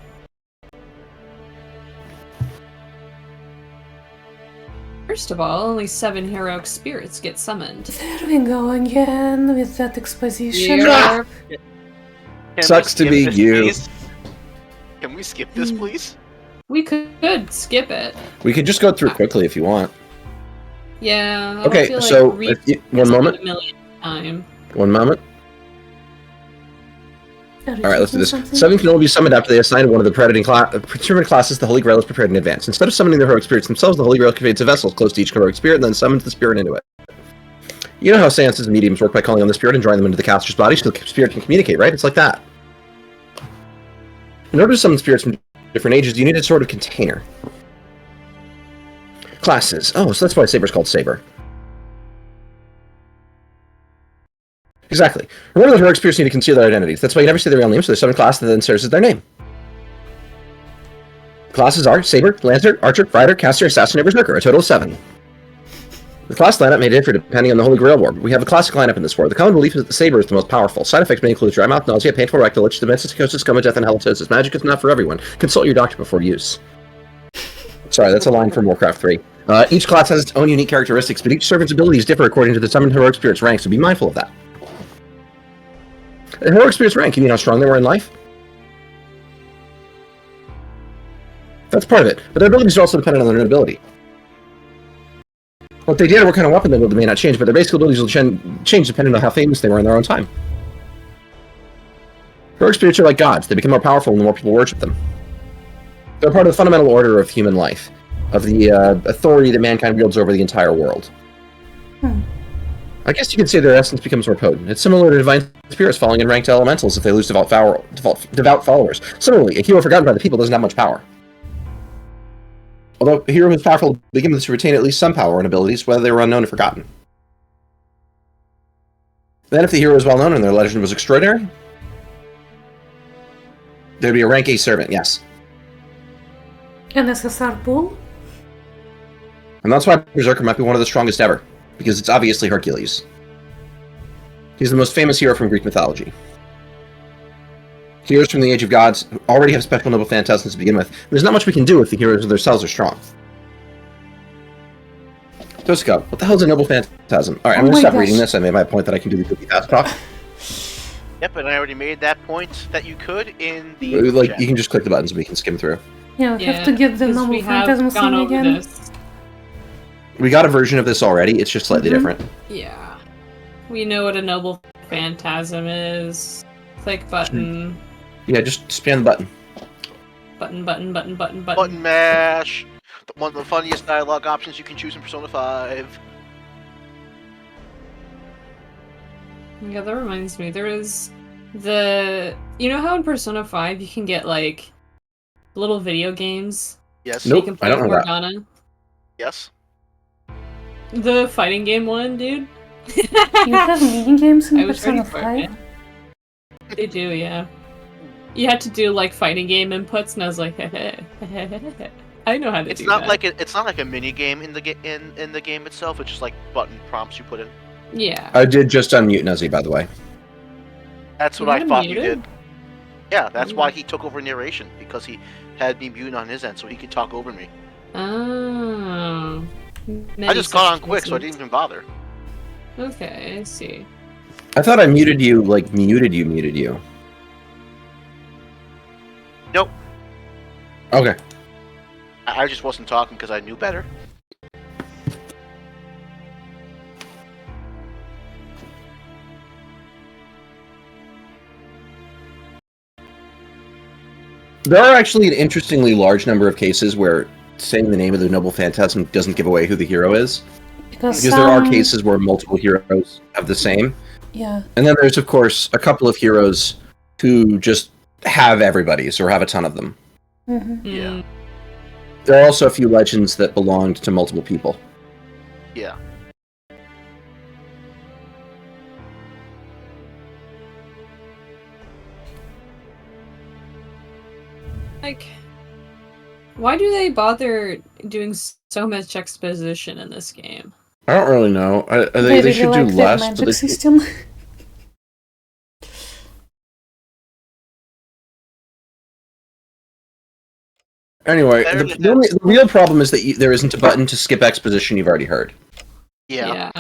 First of all, only 7 heroic spirits get summoned. There we go again with that exposition. Yeah. Can we Sucks to skip be this, you. please? Can we skip this, please? We could skip it. We could just go through quickly if you want. Yeah. I Okay, feel like so reading one this moment. a million time. One moment. Are you All right, let's do checking this. something? 7 can only be summoned after they assign one of the predetermined classes the Holy Grail is prepared in advance. Instead of summoning the heroic spirits themselves, the Holy Grail creates a vessel close to each heroic spirit and then summons the spirit into it. You know how seances and mediums work by calling on the spirit and drawing them into the caster's body so the spirit can communicate, right? It's like that. In order to summon spirits from different ages, you need a sort of container. Classes. Oh, so that's why Saber's called Saber. Exactly. Remember that heroic spirits need to conceal their identities. That's why you never say their real name, so they summon a class that then serves as their name. Classes are Saber, Lancer, Archer, Rider, Caster, Assassin, and Berserker, a total of 7. The class lineup may differ depending on the Holy Grail War, but we have a classic lineup in this war. The common belief is that the Saber is the most powerful. Side effects may include dry mouth, nausea, painful rectal itch, dementia, psychosis, coma, death, and halitosis. Magic is not for everyone. Consult your doctor before use. Sorry, that's a line from Warcraft 3. Each class has its own unique characteristics, but each servant's abilities differ according to the summoned heroic spirit's rank, so be mindful of that. The heroic spirit's rank, you mean how strong they were in life? That's part of it, but their abilities are also dependent on their ability. What they did or what kind of weapon they wielded may not change, but their basic abilities will change depending on how famous they were in their own time. Heroic spirits are like gods. They become more powerful the more people worship them. They're part of the fundamental order of human life, of the authority that mankind wields over the entire world. I guess you could say their essence becomes more potent. It's similar to divine spirits falling in rank to elementals if they lose devout followers. Similarly, a hero forgotten by the people doesn't have much power. Although a hero who's powerful begins to retain at least some power and abilities, whether they were unknown or forgotten. Then if the hero is well known and their legend was extraordinary, there'd be a rank A servant, yes. An SSR pool? And that's why Berserker might be one of the strongest ever, because it's obviously Hercules. He's the most famous hero from Greek mythology. Heroes from the Age of Gods already have special noble phantasms to begin with. There's not much we can do if the heroes themselves are strong. Toska, what the hell's a noble phantasm? Alright, I'm Oh gonna my stop gosh. reading this. I made my point that I can do the cookie fast talk. Yep, and I already made that point that you could in the Like, chat. you can just click the buttons and we can skim through. Yeah, we have to get the 'cause noble we have phantasm gone thing over again. this. We got a version of this already, it's just slightly Mhm. different. Yeah. We know what a noble phantasm is. Click button. Yeah, just spam the button. Button. Button mash. One of the funniest dialogue options you can choose in Persona 5. Yeah, that reminds me. There is the... You know how in Persona 5 you can get, like, little video games? Yes. You Nope, can I play don't with know that. Morgana? Yes. The fighting game one, dude? You have mini games in I was ready Persona for it, 5? man. They do, yeah. You had to do, like, fighting game inputs, and I was like, I know how to It's do not that. like it's not like a mini game in the in the game itself. It's just like button prompts you put in. Yeah. I did just unmute Nuzzy, by the way. That's what You I had thought him you muted? did. Yeah, that's why he took over narration, because he had me muted on his end so he could talk over me. Oh. I just got on quick, so I didn't even bother. Okay, I see. I thought I muted you, like, muted you. Nope. Okay. I just wasn't talking because I knew better. There are actually an interestingly large number of cases where saying the name of the noble phantasm doesn't give away who the hero is. Because Because there are some- cases where multiple heroes have the same. Yeah. And then there's, of course, a couple of heroes who just have everybody's or have a ton of them. Mm-hmm. Yeah. Mm, There are also a few legends that belonged to multiple people. Yeah. Like, why do they bother doing so much exposition in this game? I don't really know. They They really should like do that less, but magic they system. Anyway, Better the, to the, have- only, the real problem is that there isn't a button to skip exposition you've already heard. Yeah.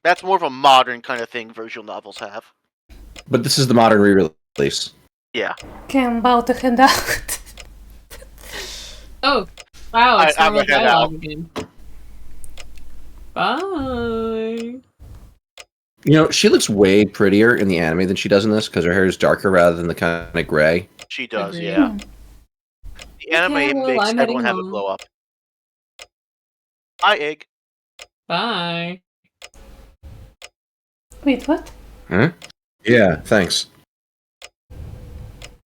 That's more of a modern kind of thing visual novels have. But this is the modern re-release. Yeah. Okay, I'm about to head out. Oh, wow, it's I'm normal gonna head dialogue again. Bye. You know, she looks way prettier in the anime than she does in this because her hair is darker rather than the kind of gray. She does, Agreed. yeah. The anime Okay, well, makes I'm everyone heading have a home. glow up. Hi, Egg. Bye. Wait, what? Huh? Yeah, thanks.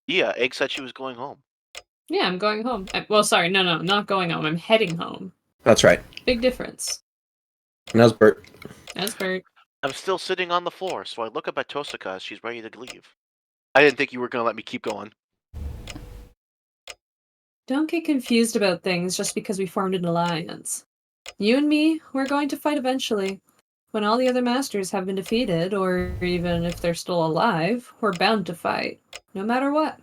Yeah, Egg said she was going home. Yeah, I'm going home. Well, sorry, no, not going home. I'm heading home. That's right. Big difference. And that's Bert. That's Bert. I'm still sitting on the floor, so I look up at Tosaka as she's ready to leave. I didn't think you were going to let me keep going. Don't get confused about things just because we formed an alliance. You and me, we're going to fight eventually. When all the other masters have been defeated, or even if they're still alive, we're bound to fight. No matter what.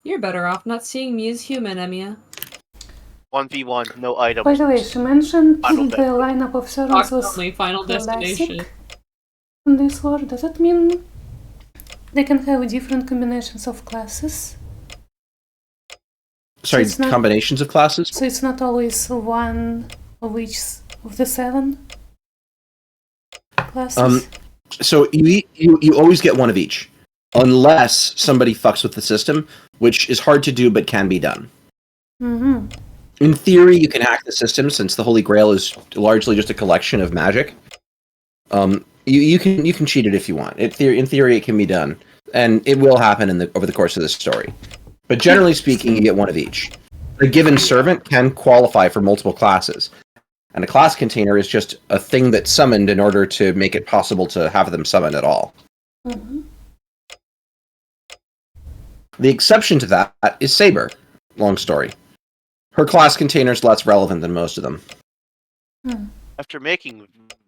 You're better off not seeing me as human, Emiya. 1v1, no items. By the way, she mentioned Final the Destination. lineup of servants was Only Final classic. Destination. in this war. Does that mean they can have different combinations of classes? Sorry, It's not- combinations of classes? So it's not always one of each of the 7 classes? So you always get one of each, unless somebody fucks with the system, which is hard to do but can be done. Mm-hmm. In theory, you can hack the system since the Holy Grail is largely just a collection of magic. You can cheat it if you want. In theory, it can be done, and it will happen over the course of this story. But generally speaking, you get one of each. A given servant can qualify for multiple classes, and a class container is just a thing that's summoned in order to make it possible to have them summoned at all. Mm-hmm. The exception to that is Saber. Long story. Her class container is less relevant than most of them. After making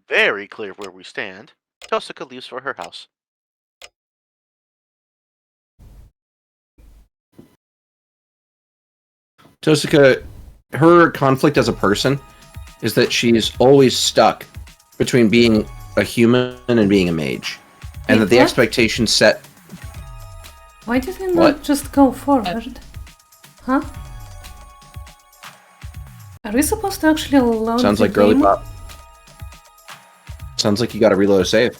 very clear where we stand, Tosaka leaves for her house. Tosaka, her conflict as a person is that she's always stuck between being a human and being a mage. And that the What? expectations set... Why did we not What? just go forward? Huh? Are we supposed to actually load Sounds the like girly game? pop. Sounds like you gotta reload a save.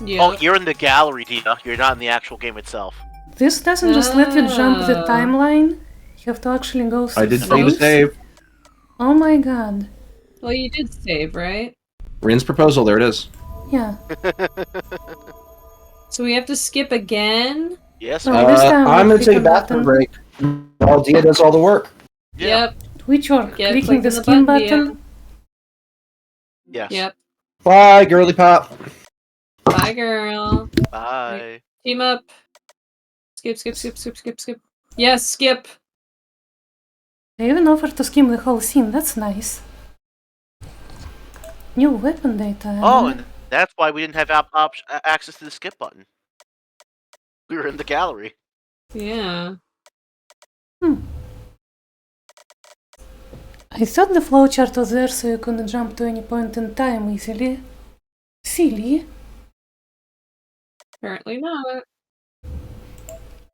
Yeah. Oh, you're in the gallery, Dina. You're not in the actual game itself. This doesn't just let you jump the Ah. timeline. You have to actually go through I did save a things. save. Oh my god. Well, you did save, right? Rin's proposal, there it is. Yeah. So we have to skip again? Yes. Well, this time I'm we'll gonna take a click a bathroom button. break while Dia does all the work. Yeah. Yep. Which one? Yeah, Clicking click the on the skin button, button? Yes. Yep. Bye, girly pop. Bye, girl. Bye. Team up. Skip, skip, skip, skip, skip, skip. Yes, skip. They even offered to skim the whole scene. That's nice. New weapon data. Oh, and that's why we didn't have access to the skip button. We were in the gallery. Yeah. I thought the flowchart was there so you couldn't jump to any point in time easily. Silly. Apparently not.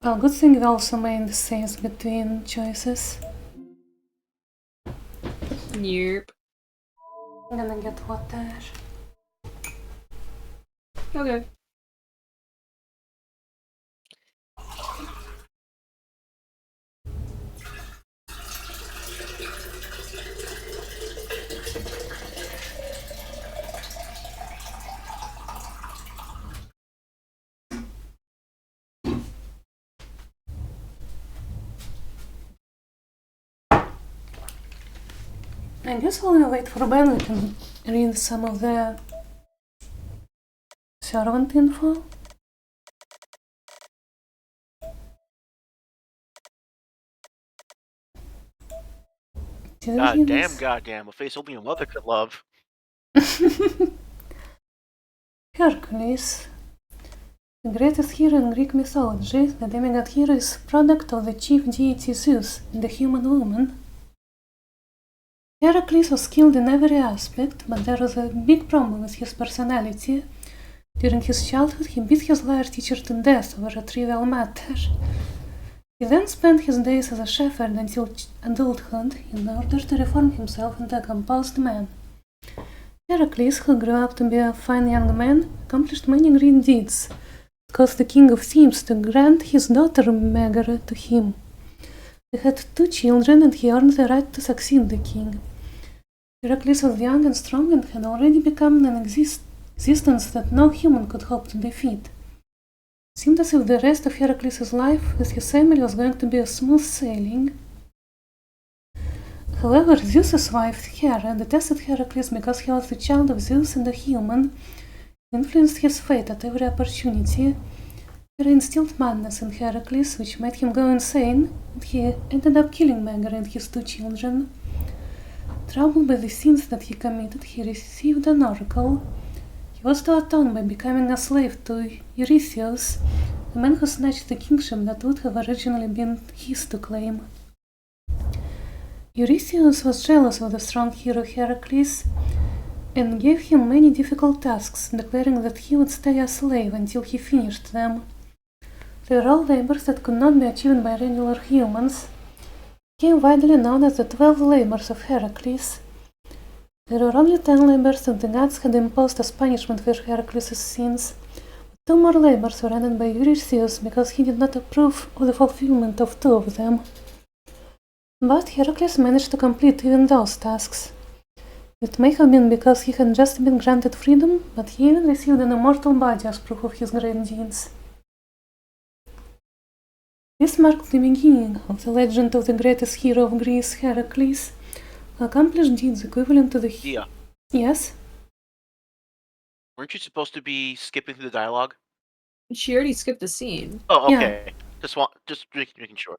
Well, good thing we also made the saves between choices. Yerp. I'm gonna get water. Okay. I guess I'll wait for Ben. We can read some of the servant info. Goddamn, a face only a mother could love. Hercules. The greatest hero in Greek mythology, the demigod hero is product of the chief deity Zeus and the human woman. Heracles was skilled in every aspect, but there was a big problem with his personality. During his childhood, he beat his lyre teacher to death over a trivial matter. He then spent his days as a shepherd until adulthood in order to reform himself into a composed man. Heracles, who grew up to be a fine young man, accomplished many great deeds. It caused the king of Thebes to grant his daughter Megara to him. They had 2 children, and he earned the right to succeed the king. Heracles was young and strong and had already become an existence that no human could hope to defeat. It seemed as if the rest of Heracles' life with his family was going to be a smooth sailing. However, Zeus's wife, Hera, detested Heracles because he was the child of Zeus and a human, influenced his fate at every opportunity. Hera instilled madness in Heracles, which made him go insane, and he ended up killing Megara and his 2 children. Troubled by the sins that he committed, he received an oracle. He was to atone by becoming a slave to Eurystheus, the man who snatched the kingship that would have originally been his to claim. Eurystheus was jealous of the strong hero Heracles and gave him many difficult tasks, declaring that he would stay a slave until he finished them. They were all labors that could not be achieved by regular humans, became widely known as the 12 labors of Heracles. There were only 10 labors that the gods had imposed as punishment for Heracles' sins, but 2 more labors were added by Eurystheus because he did not approve of the fulfillment of 2 of them. But Heracles managed to complete even those tasks. It may have been because he had just been granted freedom, but he even received an immortal body as proof of his great deeds. This marked the beginning of the legend of the greatest hero of Greece, Heracles, who accomplished deeds equivalent to the... Yeah. Yes? Weren't you supposed to be skipping through the dialogue? She already skipped the scene. Oh, Yeah. okay. Just making sure.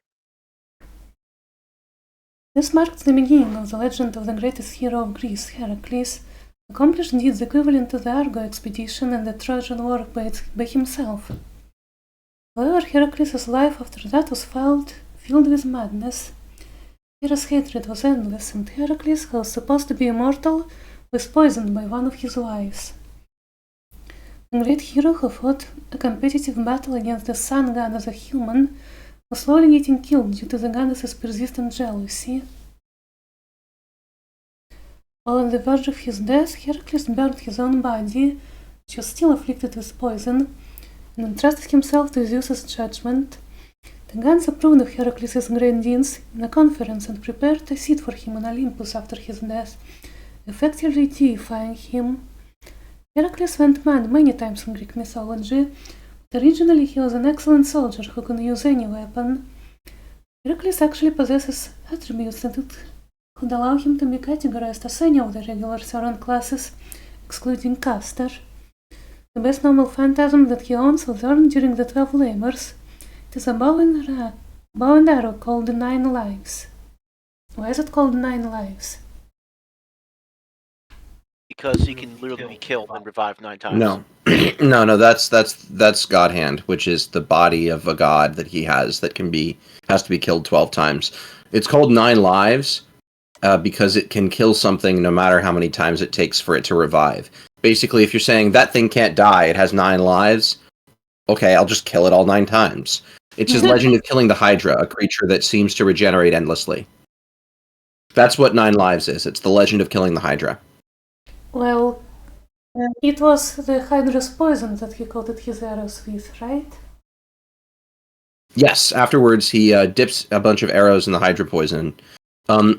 This marked the beginning of the legend of the greatest hero of Greece, Heracles, who accomplished deeds equivalent to the Argo expedition and the Trojan War by himself. However, Heracles' life after that was filled with madness. Hera's hatred was endless, and Heracles, who was supposed to be immortal, was poisoned by one of his wives. The great hero who fought a competitive battle against the sun god as a human was slowly getting killed due to the goddess's persistent jealousy. While on the verge of his death, Heracles burned his own body, which was still afflicted with poison, and entrusted himself to Zeus's judgment. The gods approved of Heracles' great deeds in a conference and prepared a seat for him on Olympus after his death, effectively deifying him. Heracles went mad many times in Greek mythology, but originally he was an excellent soldier who could use any weapon. Heracles actually possesses attributes that could allow him to be categorized as any of the regular servant classes, excluding Castor. The best noble phantasm that he owns was earned during the 12 labors. It is a bow and arrow called the 9 Lives. Why is it called 9 Lives? Because he can literally be killed and revived 9 times. No, no, that's God Hand, which is the body of a god that he has that has to be killed 12 times. It's called 9 lives because it can kill something no matter how many times it takes for it to revive. Basically, if you're saying that thing can't die, it has 9 lives, okay, I'll just kill it all 9 times. It's his legend of killing the Hydra, a creature that seems to regenerate endlessly. That's what 9 lives is. It's the legend of killing the Hydra. Well, it was the Hydra's poison that he coated his arrows with, right? Yes, afterwards he dips a bunch of arrows in the Hydra poison.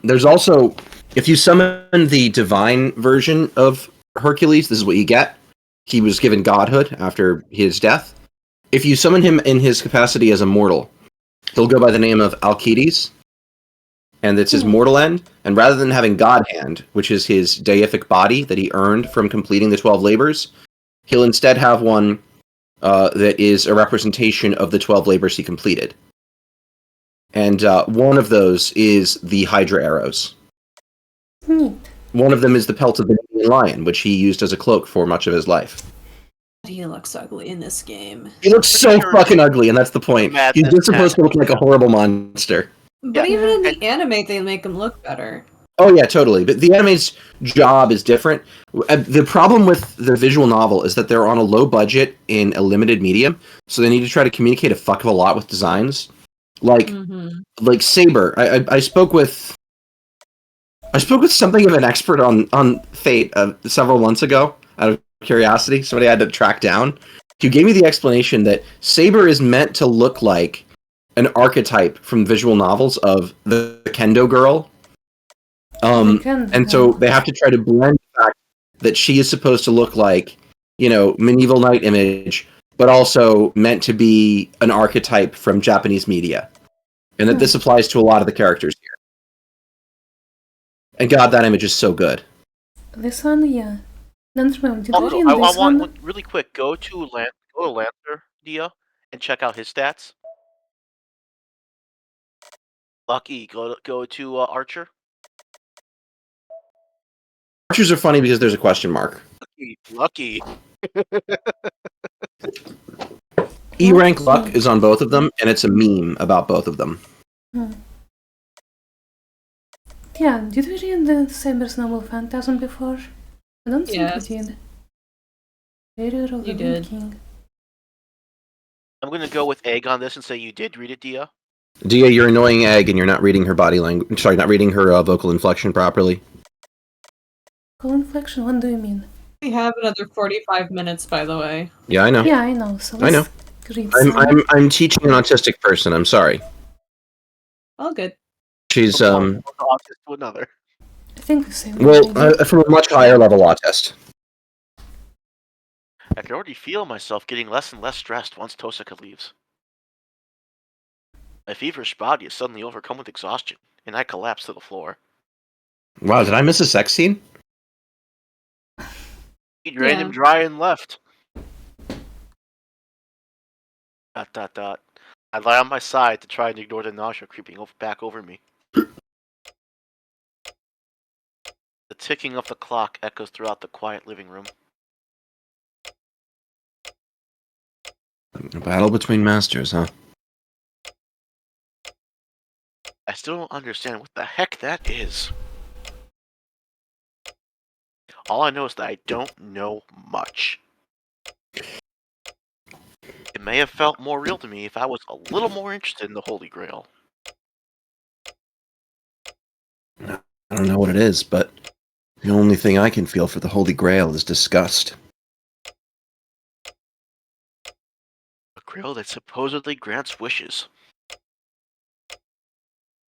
There's also, if you summon the divine version of Hercules, this is what you get. He was given godhood after his death. If you summon him in his capacity as a mortal, he'll go by the name of Alcides, and it's his mortal end. And rather than having God Hand, which is his deific body that he earned from completing the 12 labors, he'll instead have one that is a representation of the 12 labors he completed. And one of those is the Hydra arrows. Neat. One of them is the pelt of the Nemean lion, which he used as a cloak for much of his life. He looks ugly in this game. He looks so Sure. fucking ugly, and that's the point. Madness He's just supposed to look like a horrible monster. But Yeah. even in the And- anime, they make him look better. Oh yeah, totally. But the anime's job is different. The problem with the visual novel is that they're on a low budget in a limited medium, so they need to try to communicate a fuck of a lot with designs. Like Saber. I spoke with something of an expert on Fate several months ago out of curiosity. Somebody I had to track down. He gave me the explanation that Saber is meant to look like an archetype from visual novels of the kendo girl. And so they have to try to blend the fact that she is supposed to look like, medieval knight image, but also meant to be an archetype from Japanese media. And that this applies to a lot of the characters here. And God, that image is so good. This one, yeah. Don't remember. Did Also, we read I this one? want really quick. Go to Lancer, Dia, and check out his stats. Lucky, go to Archer. Archers are funny because there's a question mark. Lucky. E-rank luck is on both of them, and it's a meme about both of them. Yeah, did we read the Saber's Noble Phantasm before? I don't Yes. think we did. Warrior of the You did. Wind King. I'm gonna go with egg on this and say you did read it, Dia. Dia, you're annoying Egg, and you're not reading her body language. Sorry, not reading her vocal inflection properly. Call inflection, what do you mean? We have another 45 minutes, by the way. Yeah, I know. Yeah, I know, so I know. let's read some. I'm teaching an autistic person. I'm sorry. All good. She's One autist to another. I think the same. from a much higher level autist. I can already feel myself getting less and less stressed once Tosaka leaves. My feverish body is suddenly overcome with exhaustion, and I collapse to the floor. Wow, did I miss a sex scene? He drained him dry and left. ... I lie on my side to try and ignore the nausea creeping back over me. The ticking of the clock echoes throughout the quiet living room. A battle between masters, huh? I still don't understand what the heck that is. All I know is that I don't know much. It may have felt more real to me if I was a little more interested in the Holy Grail. I don't know what it is, but the only thing I can feel for the Holy Grail is disgust. A grail that supposedly grants wishes.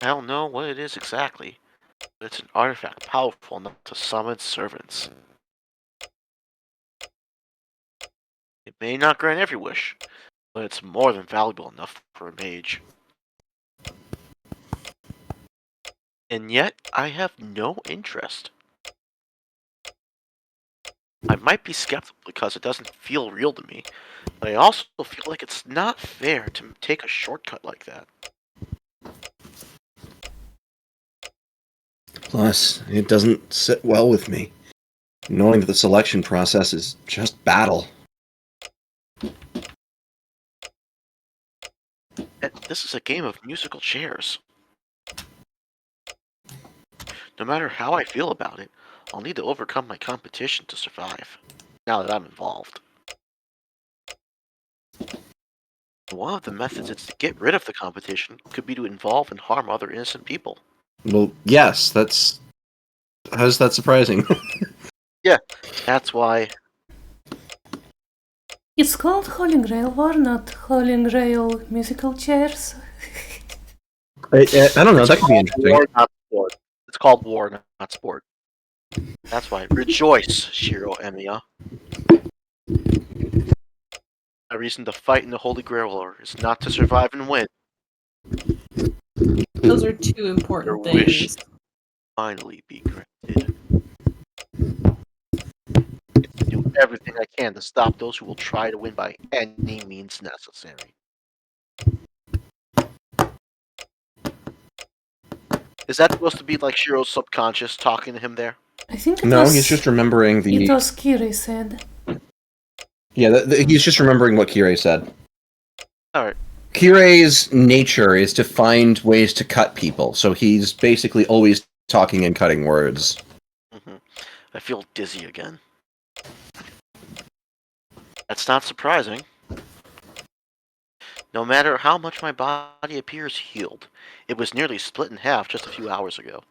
I don't know what it is exactly, but it's an artifact powerful enough to summon servants. It may not grant every wish, but it's more than valuable enough for a mage. And yet, I have no interest. I might be skeptical because it doesn't feel real to me, but I also feel like it's not fair to take a shortcut like that. Plus, it doesn't sit well with me, knowing that the selection process is just battle. This is a game of musical chairs. No matter how I feel about it, I'll need to overcome my competition to survive, now that I'm involved. One of the methods is to get rid of the competition could be to involve and harm other innocent people. Well, yes, that's... How's that surprising? That's why... It's called Holy Grail War, not Holy Grail musical chairs. I don't know, that could be interesting. War, not sport. It's called war, not sport. That's why. Rejoice, Shiro Emiya. A reason to fight in the Holy Grail War is not to survive and win. Those are two important Your wish. things. Finally be granted. Do everything I can to stop those who will try to win by any means necessary. Is that supposed to be like Shiro's subconscious talking to him there? I think it No, was, he's just remembering It the. was Kiri said. Yeah, he's just remembering what Kirei said. Alright. Kirei's nature is to find ways to cut people, so he's basically always talking and cutting words. I feel dizzy again. That's not surprising. No matter how much my body appears healed, it was nearly split in half just a few hours ago.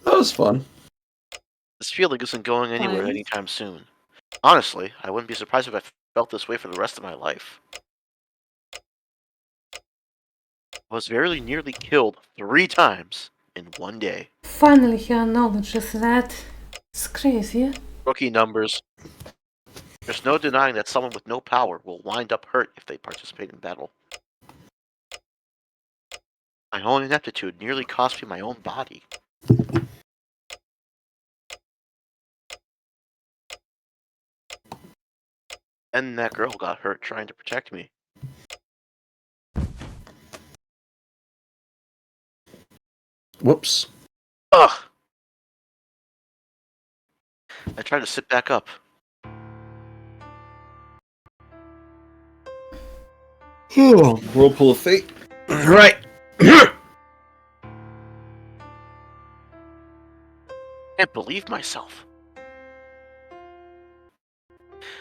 That was fun. This feeling isn't going anywhere Fun. anytime soon. Honestly, I wouldn't be surprised if I felt this way for the rest of my life. I was very nearly killed 3 times in one day. Finally he acknowledges that. It's crazy. Rookie numbers. There's no denying that someone with no power will wind up hurt if they participate in battle. My own ineptitude nearly cost me my own body. And that girl got hurt trying to protect me. Whoops. Ugh! I tried to sit back up. Whirlpool of fate. Right. Can't believe myself. I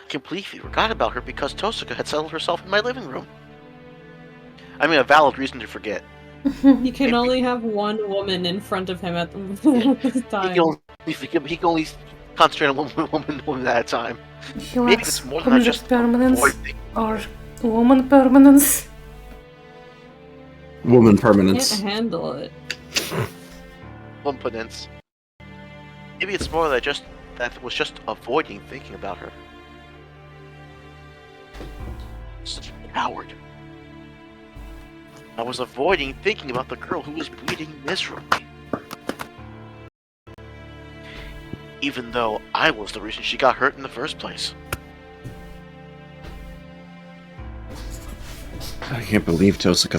completely forgot about her because Tosuka had settled herself in my living room. I mean, a valid reason to forget. He can only have one woman in front of him at the time. He can only concentrate on one woman at a time. He Maybe lacks it's more than I object just permanence avoid or woman permanence. Woman Can't permanence. handle it. impotence. Maybe it's more that that was just avoiding thinking about her. Such a coward. I was avoiding thinking about the girl who was bleeding miserably. Even though I was the reason she got hurt in the first place. I can't believe Tosuka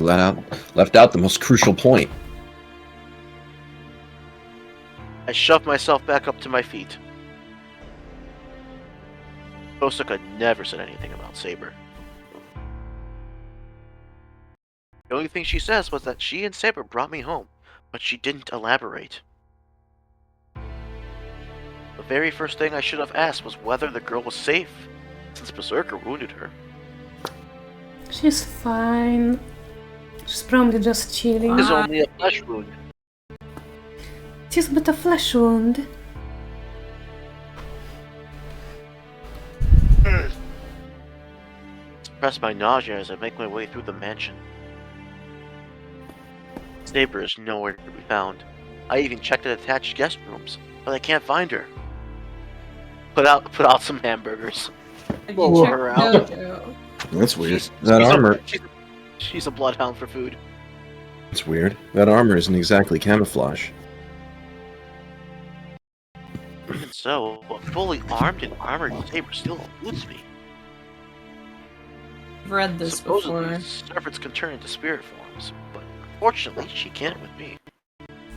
left out the most crucial point. I shoved myself back up to my feet. Tosuka never said anything about Saber. The only thing she says was that she and Saber brought me home, but she didn't elaborate. The very first thing I should have asked was whether the girl was safe, since Berserker wounded her. She's fine. She's probably just chilling. It's only a flesh wound. It is but a flesh wound. Suppress my nausea as I make my way through the mansion. Saber is nowhere to be found. I even checked the attached guest rooms, but I can't find her. Put out some hamburgers. Have Whoa. you checked Her out. Dojo? That's weird. She's- That she's armor. She's a bloodhound for food. It's weird. That armor isn't exactly camouflage. And so, a fully armed and armored Saber still eludes me. I've read this Supposedly, before. servants can turn into spirit forms, but unfortunately, she can't with me.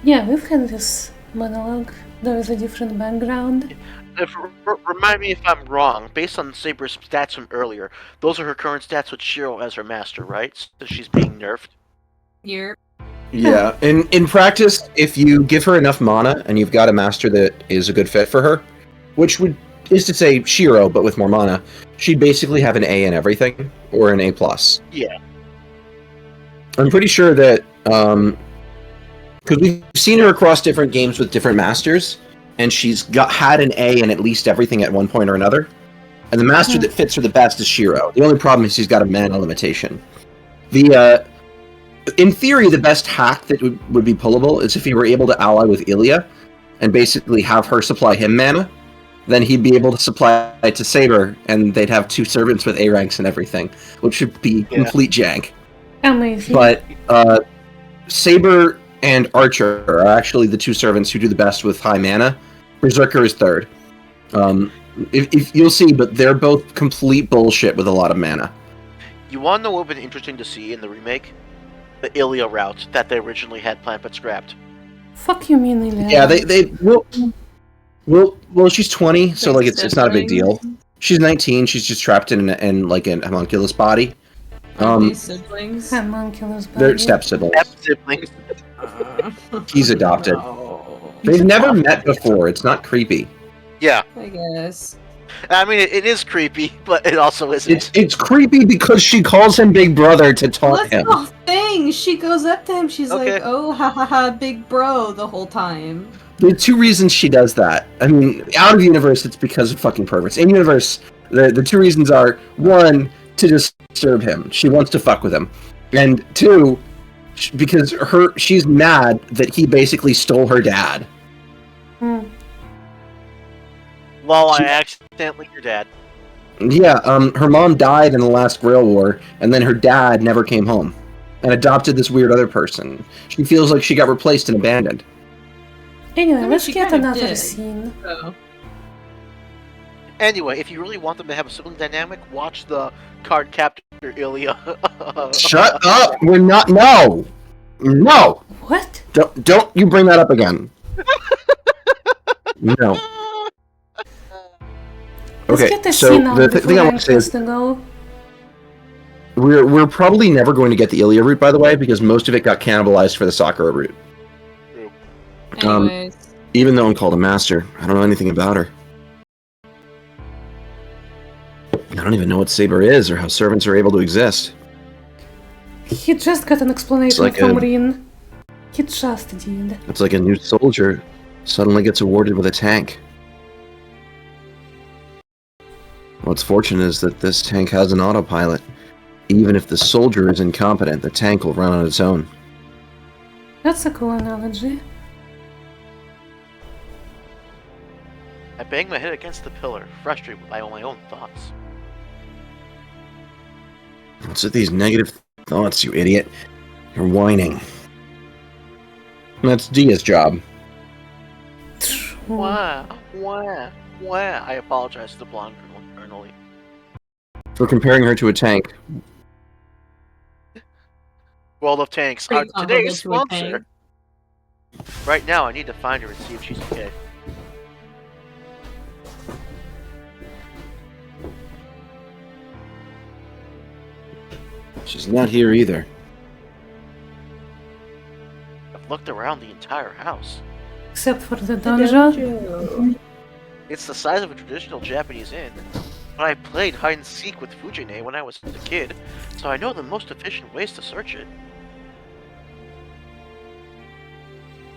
Yeah, we've had this monologue. There is a different background. Remind me if I'm wrong. Based on Saber's stats from earlier, those are her current stats with Shiro as her master, right? So she's being nerfed. Here. Yeah, in practice, if you give her enough mana and you've got a master that is a good fit for her, is to say Shiro, but with more mana, she'd basically have an A in everything, or an A+. Yeah. I'm pretty sure that, because we've seen her across different games with different masters, and she's had an A in at least everything at one point or another, and the master that fits her the best is Shiro. The only problem is she's got a mana limitation. In theory, the best hack that would be pullable is if he were able to ally with Ilya, and basically have her supply him mana, then he'd be able to supply it to Saber, and they'd have 2 servants with A ranks and everything, which would be complete jank. Amazing. But Saber and Archer are actually the 2 servants who do the best with high mana. Berserker is third. If you'll see, but they're both complete bullshit with a lot of mana. You want to know what would be interesting to see in the remake? the Ilia route that they originally had planned but scrapped. Fuck you mean, Ilya? Yeah, they well, she's 20, so like it's not a big deal. She's 19. She's just trapped in like an homunculus body. Aren't they siblings? Homunculus They're body. step siblings. Siblings. He's adopted. No. They've never met before. It's not creepy. Yeah, I guess. I mean it is creepy, but it also isn't. It's creepy because she calls him Big Brother to taunt What's him. the thing? She goes up to him. She's Okay. like, "Oh, ha ha ha, big bro," the whole time. There are two reasons she does that. I mean, out of universe, it's because of fucking perverts. In universe, the two reasons are, one, to disturb him. She wants to fuck with him. And two, because she's mad that he basically stole her dad. Hmm. Well, I accidentally your dad. Yeah, her mom died in the last Grail War, and then her dad never came home. And adopted this weird other person. She feels like she got replaced and abandoned. Anyway, mean, let's she get kind of another did. scene. So. Anyway, if you really want them to have a sibling dynamic, watch the card captor Ilya. Shut up! We're not. No! No! What? Don't you bring that up again. No. Let's Okay, get the so scene out the before thing I I'm want to say is supposed to go. we're probably never going to get the Ilya route, by the way, because most of it got cannibalized for the Sakura route. Anyways, Even though I'm called a master, I don't know anything about her. I don't even know what Saber is or how servants are able to exist. He just got an explanation like from a- Rin. He just did. It's like a new soldier suddenly gets awarded with a tank. What's fortunate is that this tank has an autopilot. Even if the soldier is incompetent, the tank will run on its own. That's a cool analogy. I bang my head against the pillar, frustrated by all my own thoughts. What's with these negative thoughts, you idiot? You're whining. That's Dia's job. Wah. I apologize to the blonde girl internally. For comparing her to a tank. World of Tanks, Pretty today's comparable to a sponsor. tank. Right now, I need to find her and see if she's okay. She's not here either. I've looked around the entire house. Except for the dungeon. It's the size of a traditional Japanese inn. But I played hide and seek with Fujine when I was a kid, so I know the most efficient ways to search it.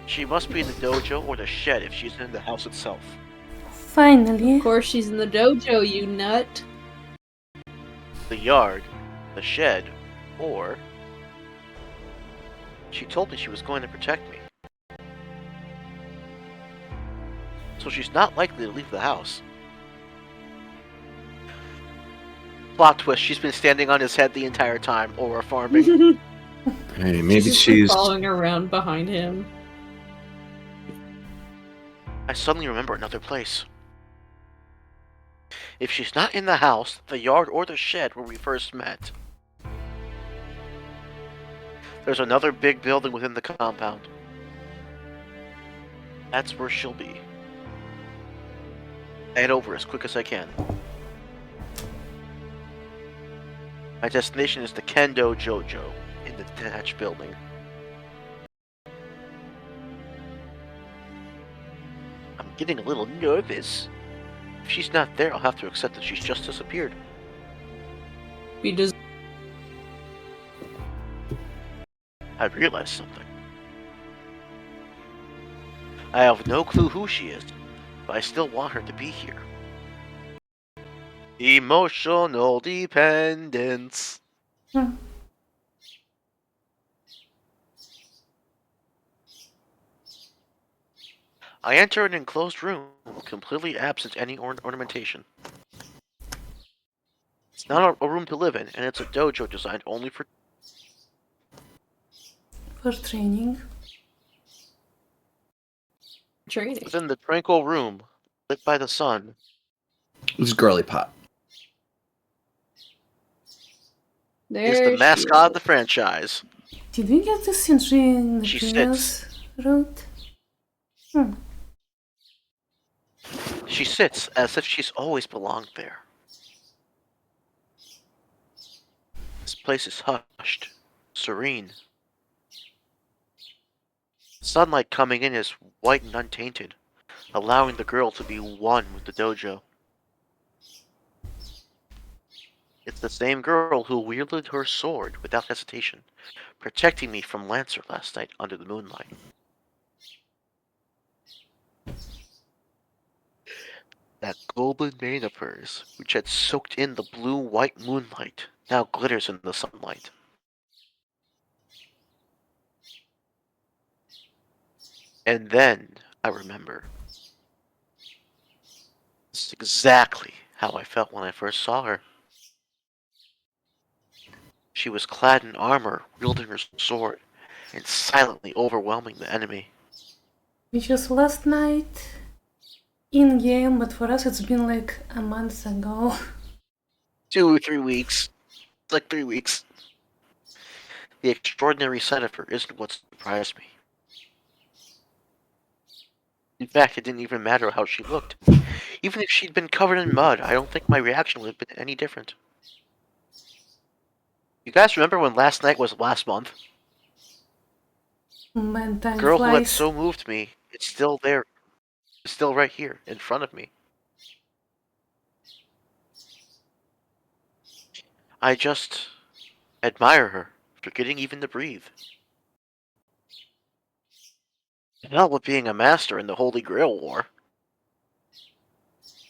She must be in the dojo or the shed if she's in the house itself. Finally. Of course, she's in the dojo, you nut. The yard, the shed, or... She told me she was going to protect me. So she's not likely to leave the house. Plot twist, she's been standing on his head the entire time, or farming. Hey, maybe just she's... following around behind him. I suddenly remember another place. If she's not in the house, the yard, or the shed where we first met, there's another big building within the compound. That's where she'll be. I head over as quick as I can. My destination is the Kendo Jojo in the detached building. I'm getting a little nervous. If she's not there, I'll have to accept that she's just disappeared. We just I realized something. I have no clue who she is, but I still want her to be here. Emotional dependence. Hmm. I enter an enclosed room, completely absent any ornamentation. It's not a room to live in, and it's a dojo designed only for... For training. training. Within the tranquil room, lit by the sun, This is Girly Pop. is the mascot of the franchise. Did we get this in the She previous route? Hmm. She sits as if she's always belonged there. This place is hushed, serene. Sunlight coming in is white and untainted, allowing the girl to be one with the dojo. It's the same girl who wielded her sword without hesitation, protecting me from Lancer last night under the moonlight. That goblin mane of hers, which had soaked in the blue-white moonlight, now glitters in the sunlight. And then I remember. This is exactly how I felt when I first saw her. She was clad in armor, wielding her sword, and silently overwhelming the enemy. Which was last night in game, but for us it's been like a month ago. 2 or 3 weeks. It's like 3 weeks. The extraordinary sight of her isn't what surprised me. In fact, it didn't even matter how she looked. Even if she'd been covered in mud, I don't think my reaction would have been any different. You guys remember when last night was last month? Man, time The girl who had flies. so moved me, it's still there. It's still right here, in front of me. I just admire her, forgetting even to breathe. Hell with being a master in the Holy Grail War.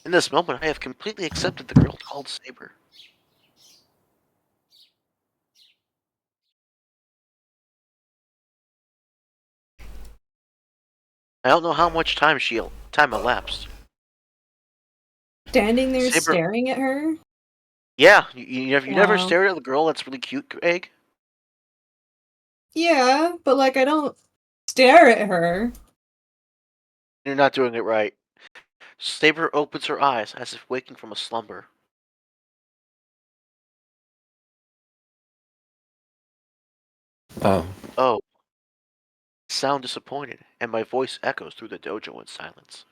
In this moment, I have completely accepted the girl called Saber. I don't know how much time elapsed. Standing there Saber- staring at her? Yeah, you never Wow. stared at a girl that's really cute, Egg? Yeah, but like I don't stare at her. You're not doing it right. Saber opens her eyes as if waking from a slumber. Oh. Oh. Sound disappointed, and my voice echoes through the dojo in silence.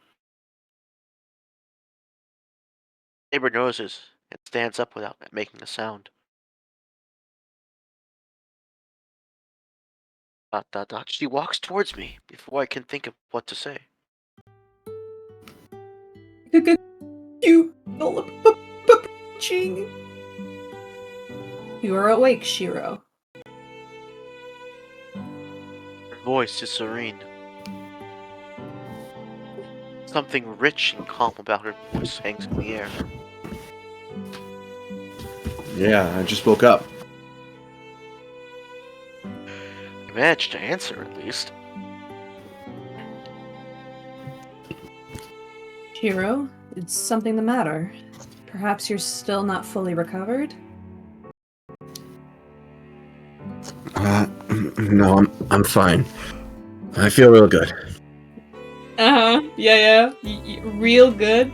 Saber noses and stands up without making a sound. Dot dot dot. She walks towards me before I can think of what to say. You You are awake, Shiro. Her voice is serene. Something rich and calm about her voice hangs in the air. Yeah, I just woke up. I managed to answer, at least. Shiro, is something the matter? Perhaps you're still not fully recovered? No, I'm fine. I feel real good. Uh-huh. Yeah. Real good.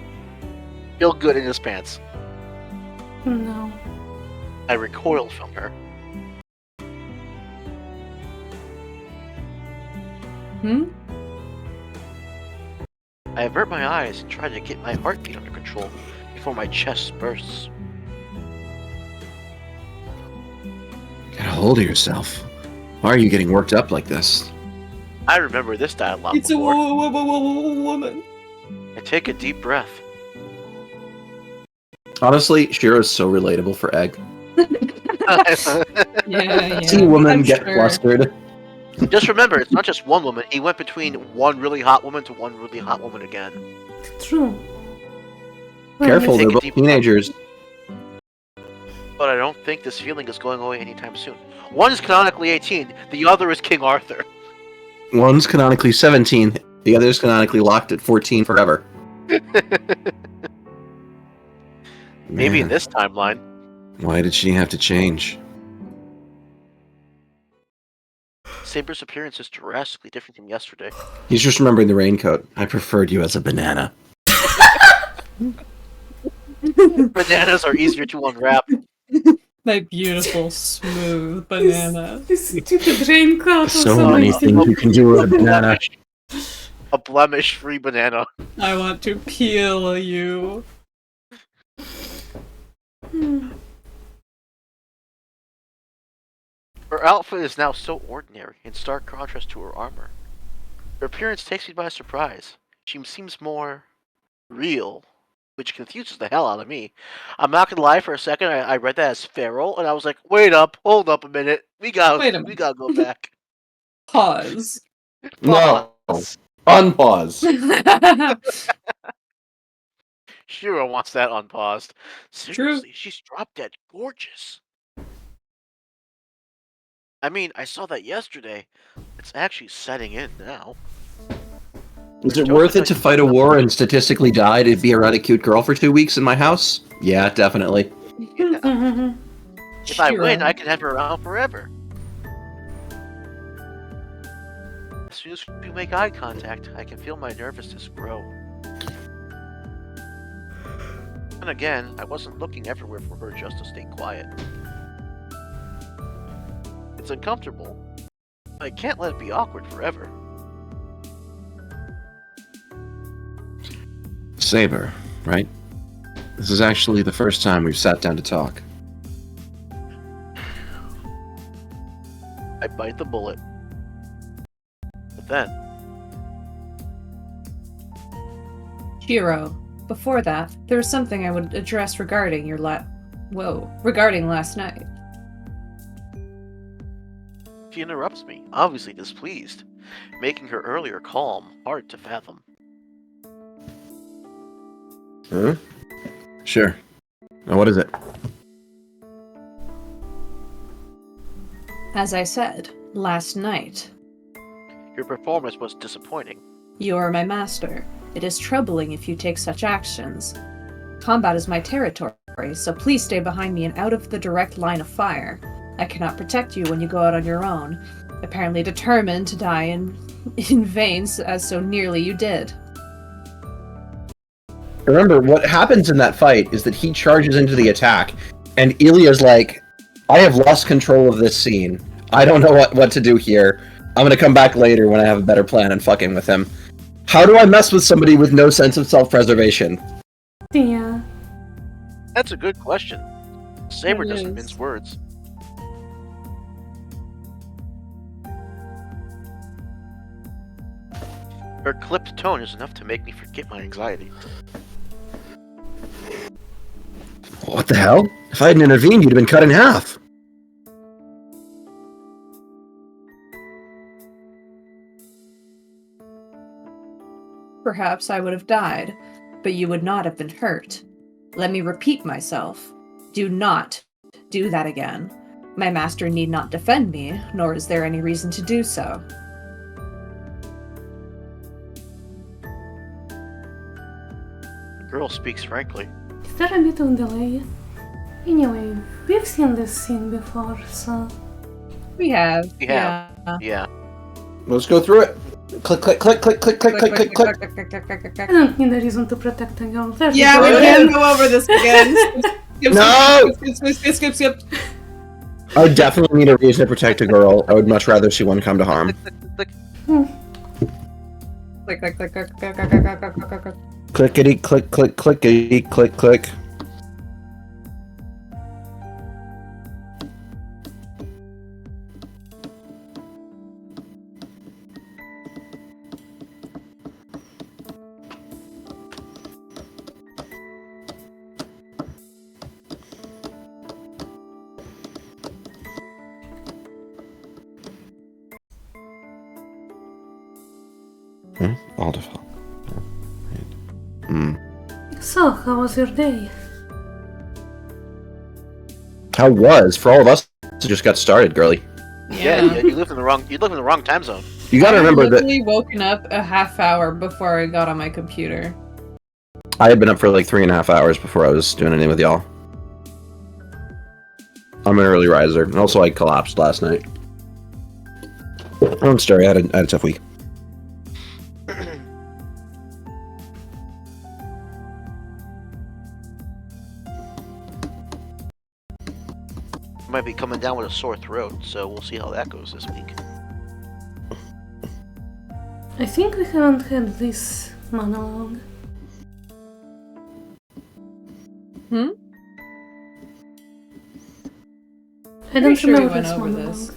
Feel good in his pants. No. I recoiled from her. Hmm? I avert my eyes and try to get my heartbeat under control before my chest bursts. Get a hold of yourself. Why are you getting worked up like this? I remember this dialogue It's a before. woman. I take a deep breath. Honestly, Shiro's so relatable for Egg. Yeah. See women I'm get sure. flustered. Just remember, it's not just one woman. He went between one really hot woman to one really hot woman again. True. Well, Careful, take they're a both deep teenagers. But I don't think this feeling is going away anytime soon. One is canonically 18, the other is King Arthur. One's canonically 17, the other's canonically locked at 14 forever. Maybe in Man, this timeline. why did she have to change? Saber's appearance is drastically different from yesterday. He's just remembering the raincoat. I preferred you as a banana. Bananas are easier to unwrap. My beautiful, smooth banana. This stupid raincoat was So many amazing. things you can do with a banana. A blemish-free banana. I want to peel you. Hmm. Her outfit is now so ordinary, in stark contrast to her armor. Her appearance takes me by surprise. She seems more real, which confuses the hell out of me. I'm not gonna lie, for a second I read that as feral, and I was like, hold up a minute. We Wait a gotta minute. go back. Pause. No. Pause. Unpause. Shiro wants that unpaused. Seriously, she's drop dead gorgeous. I mean, I saw that yesterday. It's actually setting in now. Is it worth it to fight a war and statistically die to be around a cute girl for 2 weeks in my house? Yeah, definitely. If I win, Shiro. I can have her around forever. As soon as we make eye contact, I can feel my nervousness grow. And again, I wasn't looking everywhere for her just to stay quiet. It's uncomfortable. I can't let it be awkward forever. Saber, right? This is actually the first time we've sat down to talk. I bite the bullet. But then, Shiro, before that, there was something I would address regarding your regarding last night. she interrupts me, obviously displeased, making her earlier calm hard to fathom. Huh? Sure. Now what is it? As I said, last night. Your performance was disappointing. You are my master. It is troubling if you take such actions. Combat is my territory, so please stay behind me and out of the direct line of fire. I cannot protect you when you go out on your own, apparently determined to die in vain as so nearly you did. Remember, what happens in that fight is that he charges into the attack, and Ilya's like, I have lost control of this scene. I don't know what to do here. I'm gonna come back later when I have a better plan and fucking with him. How do I mess with somebody with no sense of self-preservation? Yeah. That's a good question. Saber It doesn't is. mince words. Her clipped tone is enough to make me forget my anxiety. What the hell? If I hadn't intervened, you'd have been cut in half. Perhaps I would have died, but you would not have been hurt. Let me repeat myself. Do not do that again. My master need not defend me, nor is there any reason to do so. The girl speaks frankly. Is there a bit of delay? Anyway, we've seen this scene before, so... We have. We have. Yeah. Let's go through it. Click, click, click, click, click, click, click, click, click. I don't need a reason to protect a girl. There we Yeah, go. we can go over this again. No! Skip. I definitely need a reason to protect a girl. I would much rather see one come to harm. Click. Click. Clickety, click, click, clickety, click, click. Alderfell. So, how was your day? How was? For all of us, it just got started, girly. Yeah, you live in the wrong time zone. You gotta remember that literally woken up a half hour before I got on my computer. I had been up for like 3.5 hours before I was doing anything with y'all. I'm an early riser, and also I collapsed last night. Don't story, I had a tough week. be coming down with a sore throat, so we'll see how that goes this week. I think we haven't had this monologue. Hmm? I don't Pretty sure we remember went this over monologue. this.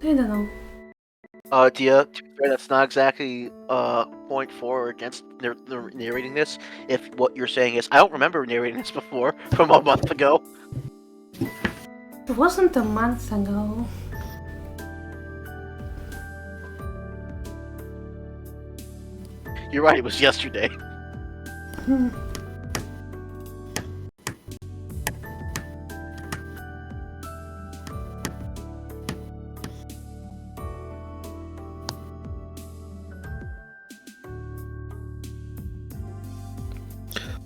I don't know. Dia, to be fair, that's not exactly point for or against narrating this. If what you're saying is, I don't remember narrating this before from a month ago. It wasn't a month ago. You're right, it was yesterday. Hmm.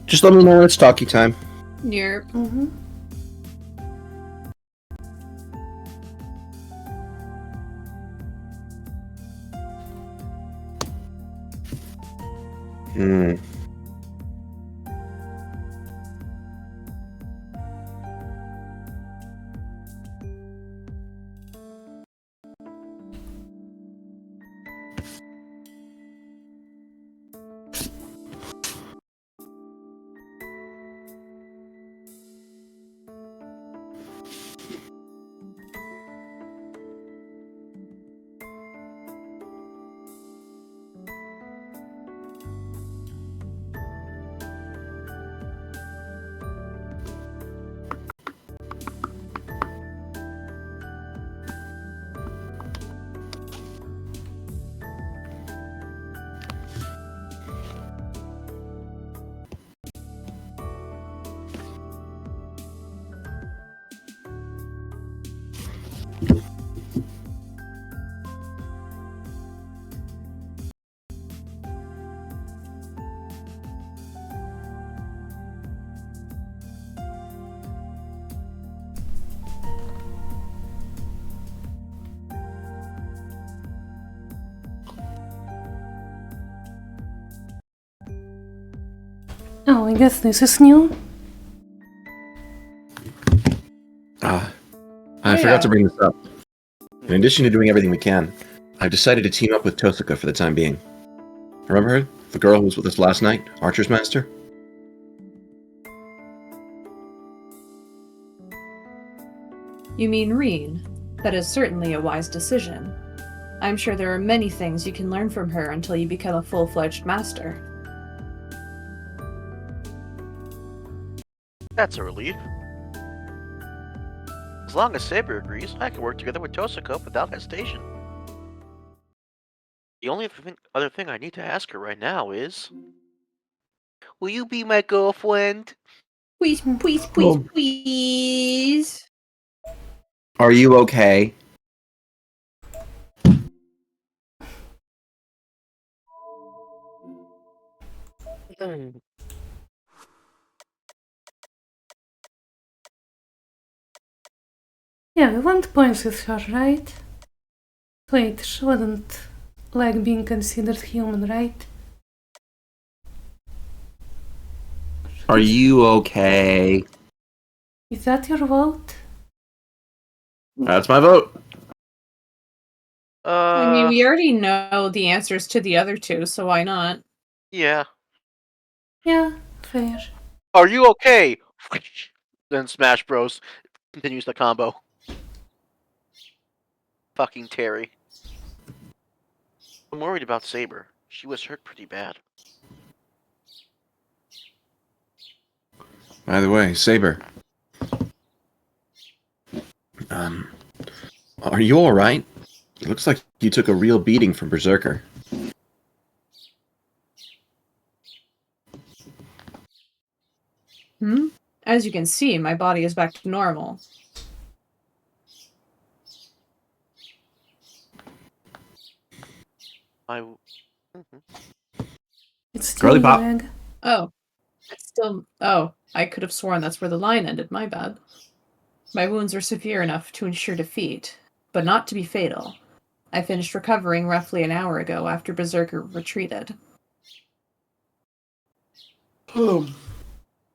Just let me know when it's talkie time. You're Mm-hmm. Hmm. Oh, I guess this is new. I Yeah. forgot to bring this up. In addition to doing everything we can, I've decided to team up with Tosaka for the time being. Remember her? The girl who was with us last night? Archer's Master? You mean Reen? That is certainly a wise decision. I'm sure there are many things you can learn from her until you become a full-fledged master. That's a relief. As long as Saber agrees, I can work together with Tosaka without hesitation. The only other thing I need to ask her right now is... Will you be my girlfriend? Please, please, please, please. Are you okay? Yeah, we want points with her, right? Wait, she wouldn't like being considered human, right? Are you okay? Is that your vote? That's my vote. I mean, we already know the answers to the other two, so why not? Yeah. Yeah, fair. Are you okay? Then Smash Bros. Continues the combo. Fucking Terry. I'm worried about Saber. She was hurt pretty bad. By the way, Saber. Are you alright? It looks like you took a real beating from Berserker. Hmm? As you can see, my body is back to normal. It's still Girly your pop. leg. Oh. It's still... Oh, I could have sworn that's where the line ended, my bad. My wounds are severe enough to ensure defeat, but not to be fatal. I finished recovering roughly an hour ago after Berserker retreated.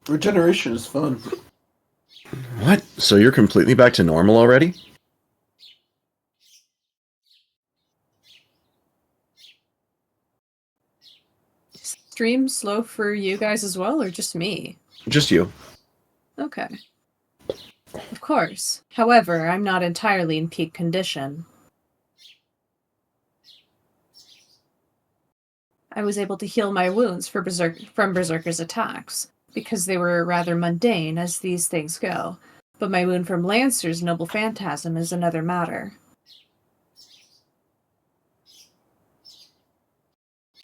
Regeneration is fun. What? So you're completely back to normal already? Stream slow for you guys as well, or just me? Just you. Okay. Of course. However, I'm not entirely in peak condition. I was able to heal my wounds from Berserker's attacks, because they were rather mundane, as these things go. But my wound from Lancer's noble phantasm is another matter.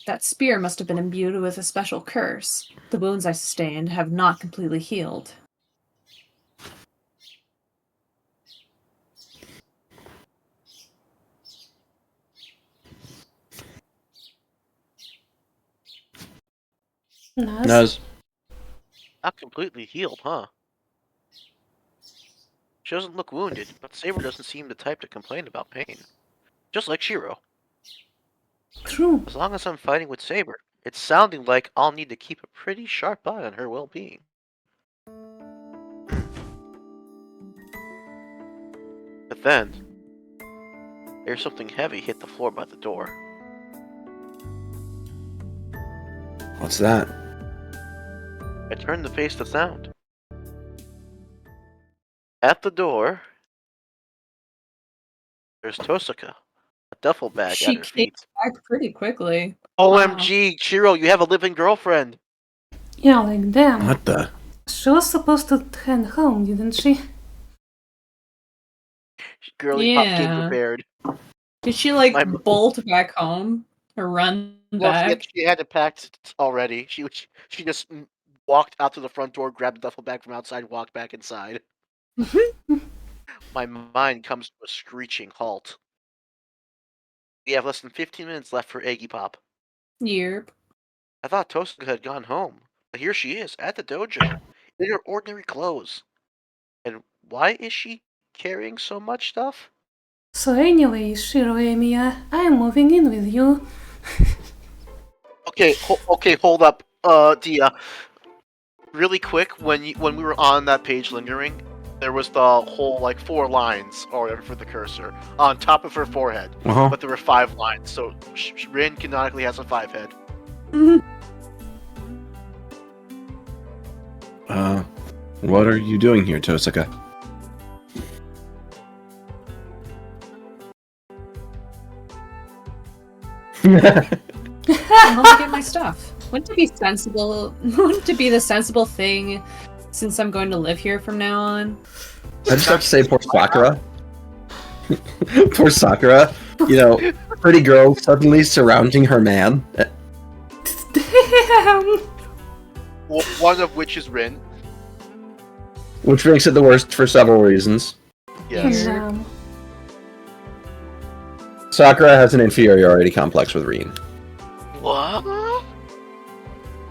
That spear must have been imbued with a special curse. The wounds I sustained have not completely healed. Naz? Not completely healed, huh? She doesn't look wounded, but Saber doesn't seem the type to complain about pain. Just like Shiro. True. As long as I'm fighting with Saber, it's sounding like I'll need to keep a pretty sharp eye on her well-being. But then, there's something heavy hit the floor by the door. What's that? I turned to face the sound. At the door, there's Tosaka, a duffel bag She at her feet. Back pretty quickly. OMG, Shiro, you have a living girlfriend! Yeah, like damn. What the? She was supposed to head home, didn't she? Girly pop came Yeah. prepared. Did she, like, My- bolt back home? Or run Well, back? she had it packed already. She just walked out to the front door, grabbed the duffel bag from outside, walked back inside. My mind comes to a screeching halt. We have less than 15 minutes left for Eggy Pop. Yerp. I thought Tosaka had gone home, but here she is, at the dojo, in her ordinary clothes. And why is she carrying so much stuff? So anyway, Shiro Emiya, I'm moving in with you. Okay, hold up, Dia. Really quick, when we were on that page lingering, there was the whole, like, 4 lines, or whatever, for the cursor, on top of her forehead. Uh-huh. But there were 5 lines, so Rin canonically has a 5 head. What are you doing here, Tosaka? I'm home to get my stuff. Wouldn't it be sensible? Wouldn't it be the sensible thing, since I'm going to live here from now on? I just have to say, poor Sakura. Poor Sakura. You know, pretty girl suddenly surrounding her man. Damn! One of which is Rin. Which makes it the worst for several reasons. Yes. Damn. Sakura has an inferiority complex with Rin. What?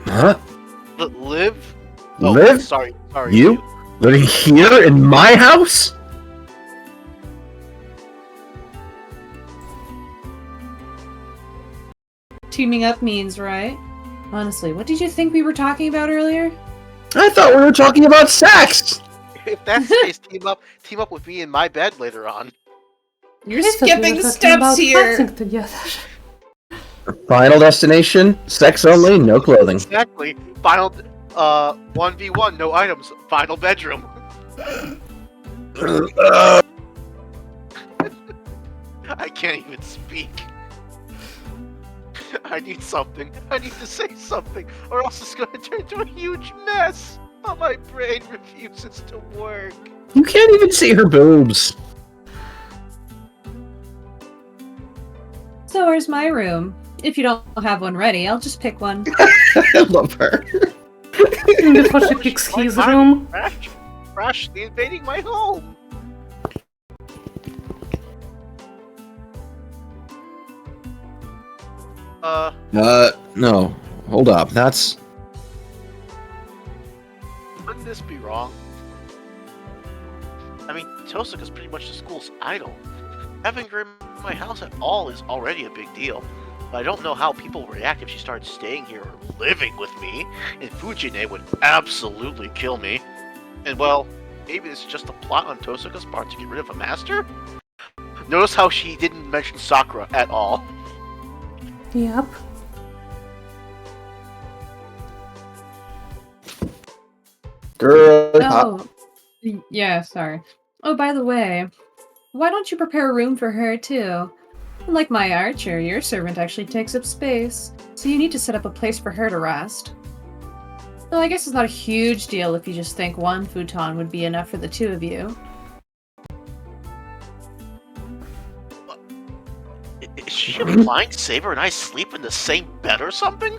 Huh? Live? Live? Sorry. You? Living here in my house? Teaming up means, right? Honestly, what did you think we were talking about earlier? I thought we were talking about sex! If that's the case, team up with me in my bed later on. You're I thought we skipping were the talking steps about here. fighting together. Final destination, sex only, no clothing. Exactly. Final 1v1, no items. Final bedroom. I can't even speak. I need something. I need to say something, or else it's gonna turn into a huge mess. But my brain refuses to work. You can't even see her boobs. So where's my room? If you don't have one ready, I'll just pick one. I love her. Before she picks his room. Crash invading my home. No. Hold up. That's... Wouldn't this be wrong? I mean, Tosaka's pretty much the school's idol. Having her in my house at all is already a big deal. But I don't know how people will react if she starts staying here or living with me. And Fujine would absolutely kill me. And well, maybe this is just a plot on Tosuka's part to get rid of a master? Notice how she didn't mention Sakura at all. Yep. Girl, Oh, yeah, sorry. Oh, by the way, why don't you prepare a room for her too? Like my archer, your servant actually takes up space, so you need to set up a place for her to rest. Well, I guess it's not a huge deal if you just think one futon would be enough for the two of you. Is she implying Saber and I sleep in the same bed or something?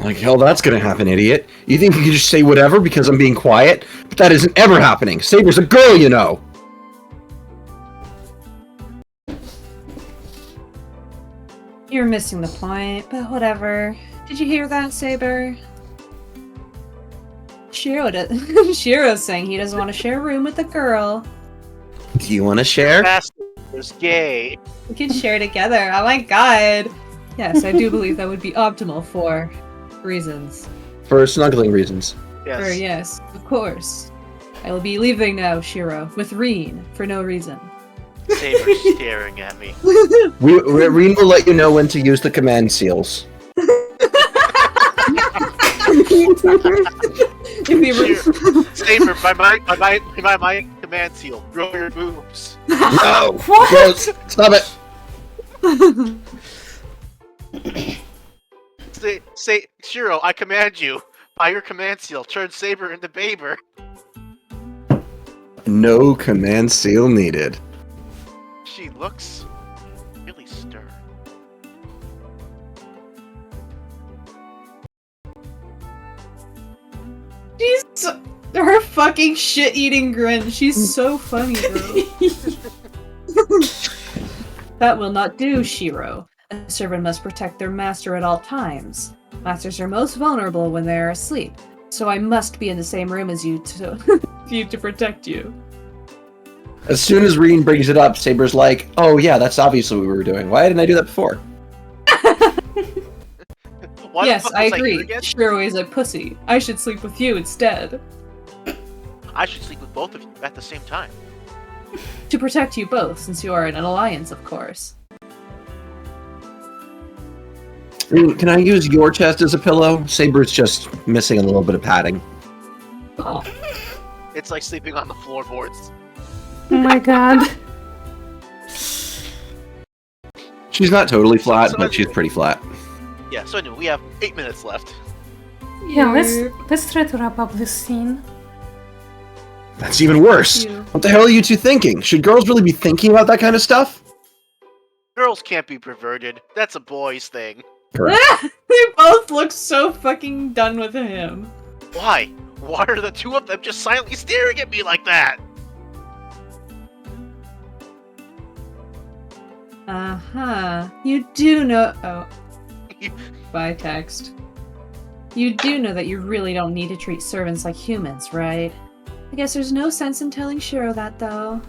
like hell, that's gonna happen, idiot. You think you can just say whatever because I'm being quiet? But that isn't ever happening. Saber's a girl, you know. You're missing the point, but whatever. Did you hear that, Saber? Shiro's saying he doesn't want to share a room with a girl. Do you want to share? Master is gay. We can share together. Oh my god. Yes, I do believe that would be optimal for reasons. For snuggling reasons. Yes. Yes, of course. I will be leaving now, Shiro, with Reen, for no reason. Saber's staring at me. Reen will let you know when to use the command seals. If we were... Saber, my command seal. Grow your boobs. No! What? Gross. Stop it! Say, Shiro, I command you. By your command seal, turn Saber into Baber. No command seal needed. She looks really stern. She's so... Her fucking shit-eating grin. She's so funny, bro. That will not do, Shiro. A servant must protect their master at all times. Masters are most vulnerable when they are asleep, so I must be in the same room as you to protect you. As soon as Reen brings it up, Saber's like, oh yeah, that's obviously what we were doing. Why didn't I do that before? Why the Yes, fuck I was here agree. again? Shiro is a pussy. I should sleep with you instead. I should sleep with both of you at the same time. To protect you both, since you are in an alliance, of course. Reen, can I use your chest as a pillow? Saber's just missing a little bit of padding. Oh. It's like sleeping on the floorboards. Oh my god. She's not totally flat, So but she's pretty flat. Yeah, so anyway, we have 8 minutes left. Yeah, let's try to wrap up this scene. That's even worse. You. What the hell are you two thinking? Should girls really be thinking about that kind of stuff? Girls can't be perverted. That's a boy's thing. Correct. They both look so fucking done with him. Why? Why are the two of them just silently staring at me like that? Uh-huh. You do know... Oh. By text. You do know that you really don't need to treat servants like humans, right? I guess there's no sense in telling Shiro that, though.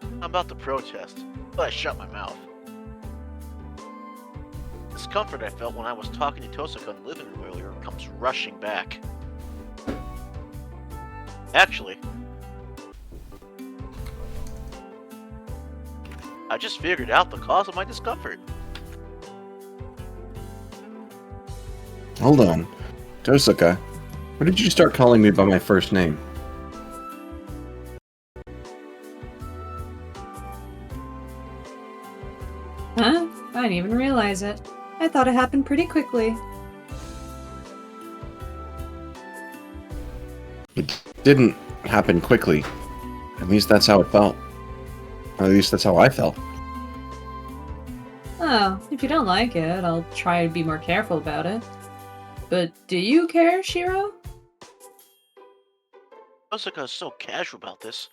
I'm about to protest, but I shut my mouth. Discomfort I felt when I was talking to Tosuka in the living room earlier comes rushing back. Actually, I just figured out the cause of my discomfort. Hold on. Tosuka, when did you start calling me by my first name? Huh? I didn't even realize it. I thought it happened pretty quickly. It didn't happen quickly. At least that's how it felt. Or at least that's how I felt. Oh, if you don't like it, I'll try to be more careful about it. But do you care, Shiro? Tosuka is so casual about this,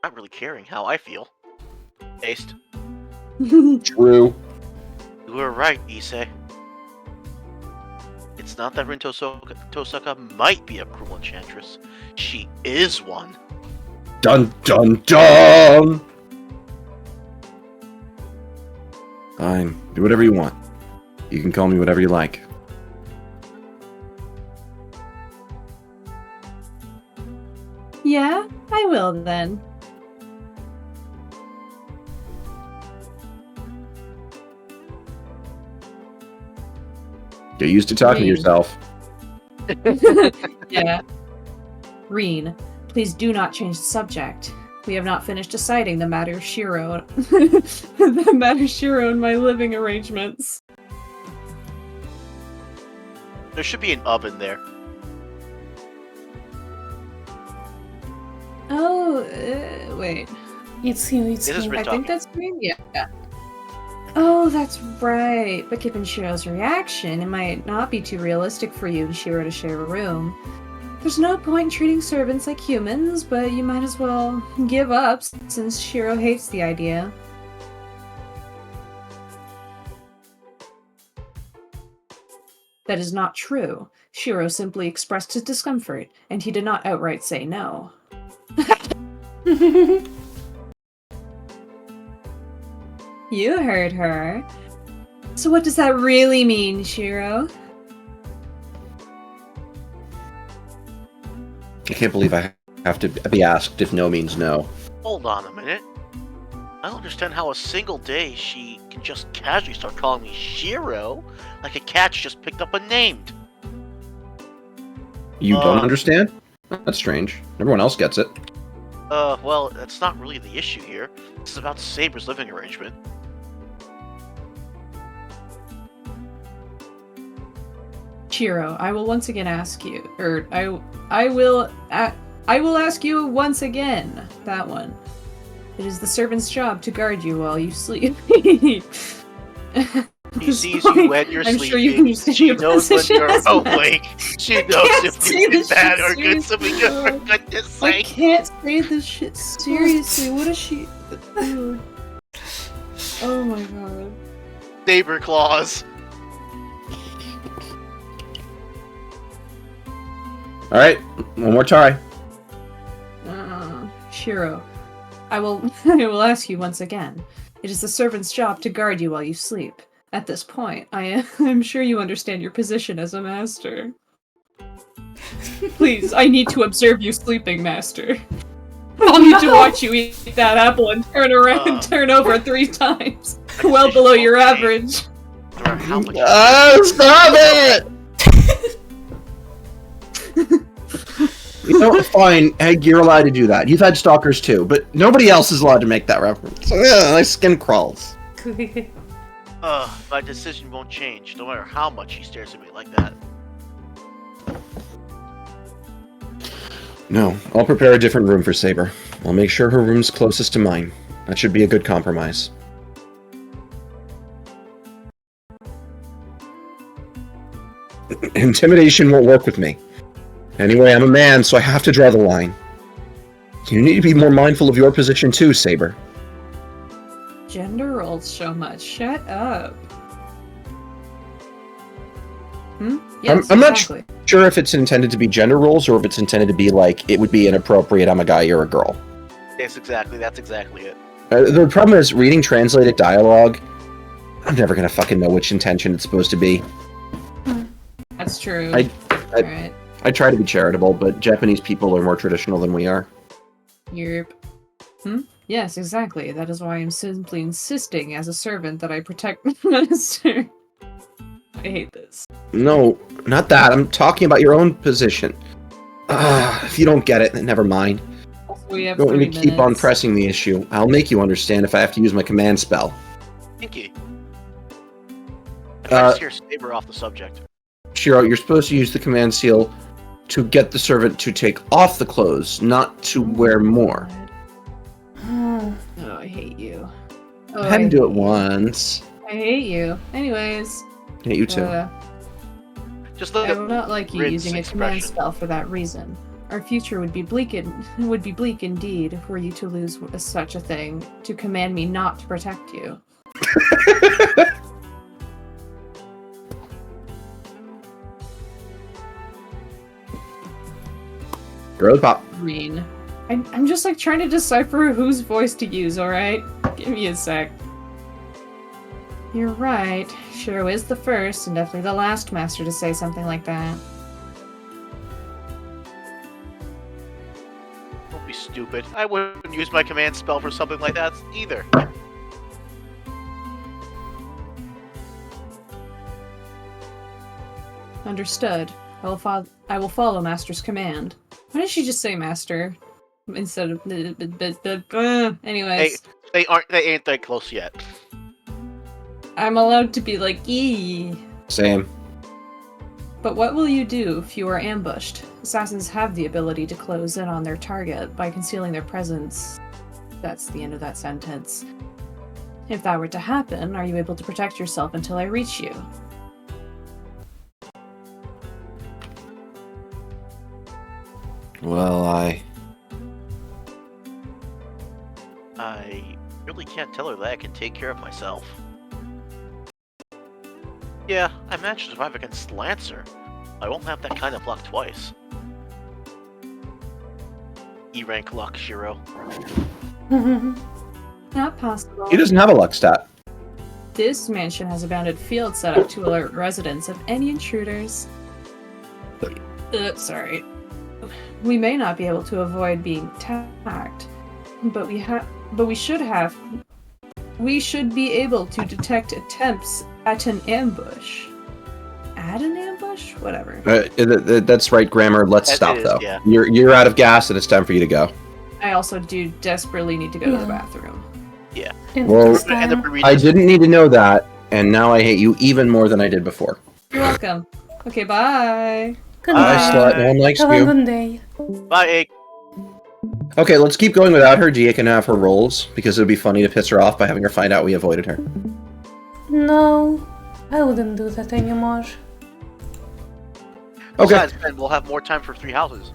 not really caring how I feel. Taste. True. You were right, Issei. It's not that Rin Tosuka might be a cruel enchantress. She is one. Dun dun dun! Fine. Do whatever you want. You can call me whatever you like. I will then. Get used to talking to Green. yourself. Yeah. Reen, please do not change the subject. We have not finished deciding the matter of Shiro. The matter of Shiro and my living arrangements. There should be an oven there. Oh, wait. It's you, it's It is you. We're I think talking. that's Reen? Yeah. Oh, that's right. But given Shiro's reaction, it might not be too realistic for you and Shiro to share a room. There's no point in treating servants like humans, but you might as well give up since Shiro hates the idea. That is not true. Shiro simply expressed his discomfort, and he did not outright say no. You heard her. So what does that really mean, Shiro? I can't believe I have to be asked if no means no. Hold on a minute. I don't understand how a single day she can just casually start calling me Shiro, like a cat she just picked up and named. You don't understand? That's strange. Everyone else gets it. Well, that's not really the issue here. This is about Saber's living arrangement. Shiro, I will once again ask you, or I will ask you once again. That one. It is the servant's job to guard you while you sleep. She sees you when you're I'm sleeping. sure you understand She your knows when position you're as a- awake. She knows can't if say you're this bad shit or good. So we good for goodness I sake. can't say this shit seriously. What is she? Dude. Oh my god. Saber claws. All right, one more try. Shiro, I will ask you once again. It is the servant's job to guard you while you sleep. At this point, I'm sure you understand your position as a master. Please, I need to observe you sleeping, master. I'll need to watch you eat that apple and turn around and turn over 3 times. Well below your average. No matter how much Stop it! You know, fine. Hey, you're allowed to do that. You've had stalkers too, but nobody else is allowed to make that reference. Yeah, my skin crawls. my decision won't change, no matter how much he stares at me like that. No, I'll prepare a different room for Saber. I'll make sure her room's closest to mine. That should be a good compromise. Intimidation won't work with me. Anyway, I'm a man, so I have to draw the line. You need to be more mindful of your position too, Saber. Gender roles so much. Shut up. Yes, I'm not exactly. sure if it's intended to be gender roles or if it's intended to be like, it would be inappropriate, I'm a guy, you're a girl. That's exactly it. The problem is, reading translated dialogue, I'm never gonna fucking know which intention it's supposed to be. That's true. I try to be charitable, but Japanese people are more traditional than we are. Europe. Yes, exactly. That is why I'm simply insisting as a servant that I protect the minister. I hate this. No, not that. I'm talking about your own position. If you don't get it, then never mind. We have Don't 3 need to keep on minutes. pressing the issue. I'll make you understand if I have to use my command spell. Pinky. I try to Uh, steer Saber off the subject. Shiro, you're supposed to use the command seal to get the servant to take off the clothes, not to wear more. Oh, I hate you. Oh, I had to do it hate you. once. I hate you. Anyways. Yeah, you too. Just look I at would not like you Rin's using a command expression. spell for that reason. Our future would be bleak indeed were you to lose such a thing, to command me not to protect you. Girls pop. Green. I'm just like trying to decipher whose voice to use, alright? Give me a sec. You're right. Shiro is the first and definitely the last master to say something like that. Don't be stupid. stupid. I wouldn't use my command spell for something like that either. Understood. I will follow Master's command. Why did she just say Master instead of anyways? They ain't that close yet. I'm allowed to be like ee. Same. But what will you do if you are ambushed? Assassins have the ability to close in on their target by concealing their presence. That's the end of that sentence. If that were to happen, are you able to protect yourself until I reach you? Well, I really can't tell her that I can take care of myself. Yeah, I managed to survive against Lancer. I won't have that kind of luck twice. E-rank luck, Shiro. Not possible. he doesn't have a luck stat. This mansion has a bounded field set up to alert residents of any intruders. Sorry. We may not be able to avoid being attacked, but we should be able to detect attempts at an ambush. At an ambush? Whatever. That's right, Grammar. Let's That stop is, though. yeah. You're out of gas, and it's time for you to go. I also do desperately need to go to the bathroom. Well, And the Time. burritos. I didn't need to know that, and now I hate you even more than I did before. You're welcome. Okay, bye. Goodbye. Slut. No one likes Have a you. good day. Bye, Egg. Okay, let's keep going without her. Gia can have her rolls because it would be funny to piss her off by having her find out we avoided her. No, I wouldn't do that anymore. Okay, Besides, Ben, we'll have more time for 3 houses.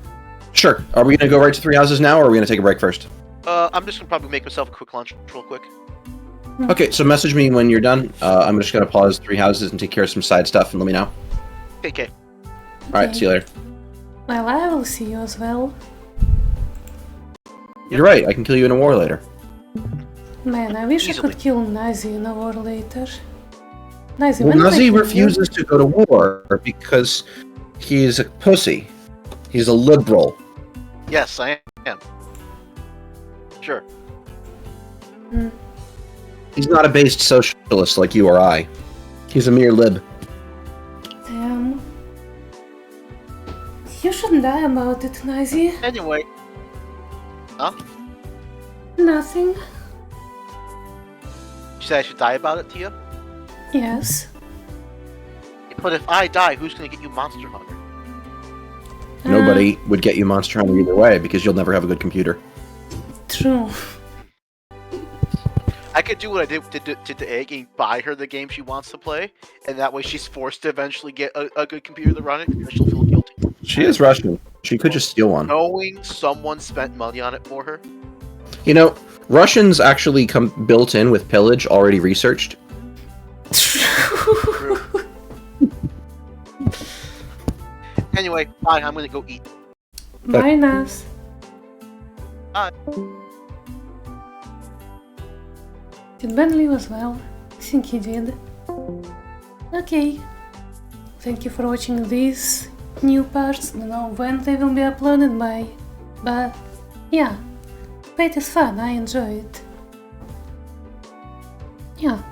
sure. Are we gonna go right to 3 houses now, or are we gonna take a break first? I'm just gonna probably make myself a quick lunch real quick. Okay, so message me when you're done. I'm just gonna pause 3 houses and take care of some side stuff, and let me know. Okay. All right, see you later. Well, I will see you as well. You're right. I can kill you in a war later. Man, I wish I Easily. could kill Nazi in a war later. Nazi, Well, when did I Nazi kill you? refuses to go to war because he's a pussy. He's a liberal. Yes, I am. Sure. He's not a based socialist like you or I. He's a mere lib. Damn. You shouldn't die about it, Nazi. Anyway. Huh? Nothing. You said I should die about it, Tia? Yes. But if I die, who's gonna get you Monster Hunter? Nobody would get you Monster Hunter either way because you'll never have a good computer. True. I could do what I did to Egg and buy her the game she wants to play, and that way she's forced to eventually get a good computer to run it, and she'll feel guilty. She is Russian. She could just steal one. Knowing someone spent money on it for her. You know, Russians actually come built in with pillage already researched. True. Anyway, bye, I'm gonna go eat. Bye, Naz. Bye. Did Ben leave as well? I think he did. Okay. Thank you for watching these new parts. Don't know when they will be uploaded by, but yeah. Fate is fun, I enjoy it. Yeah.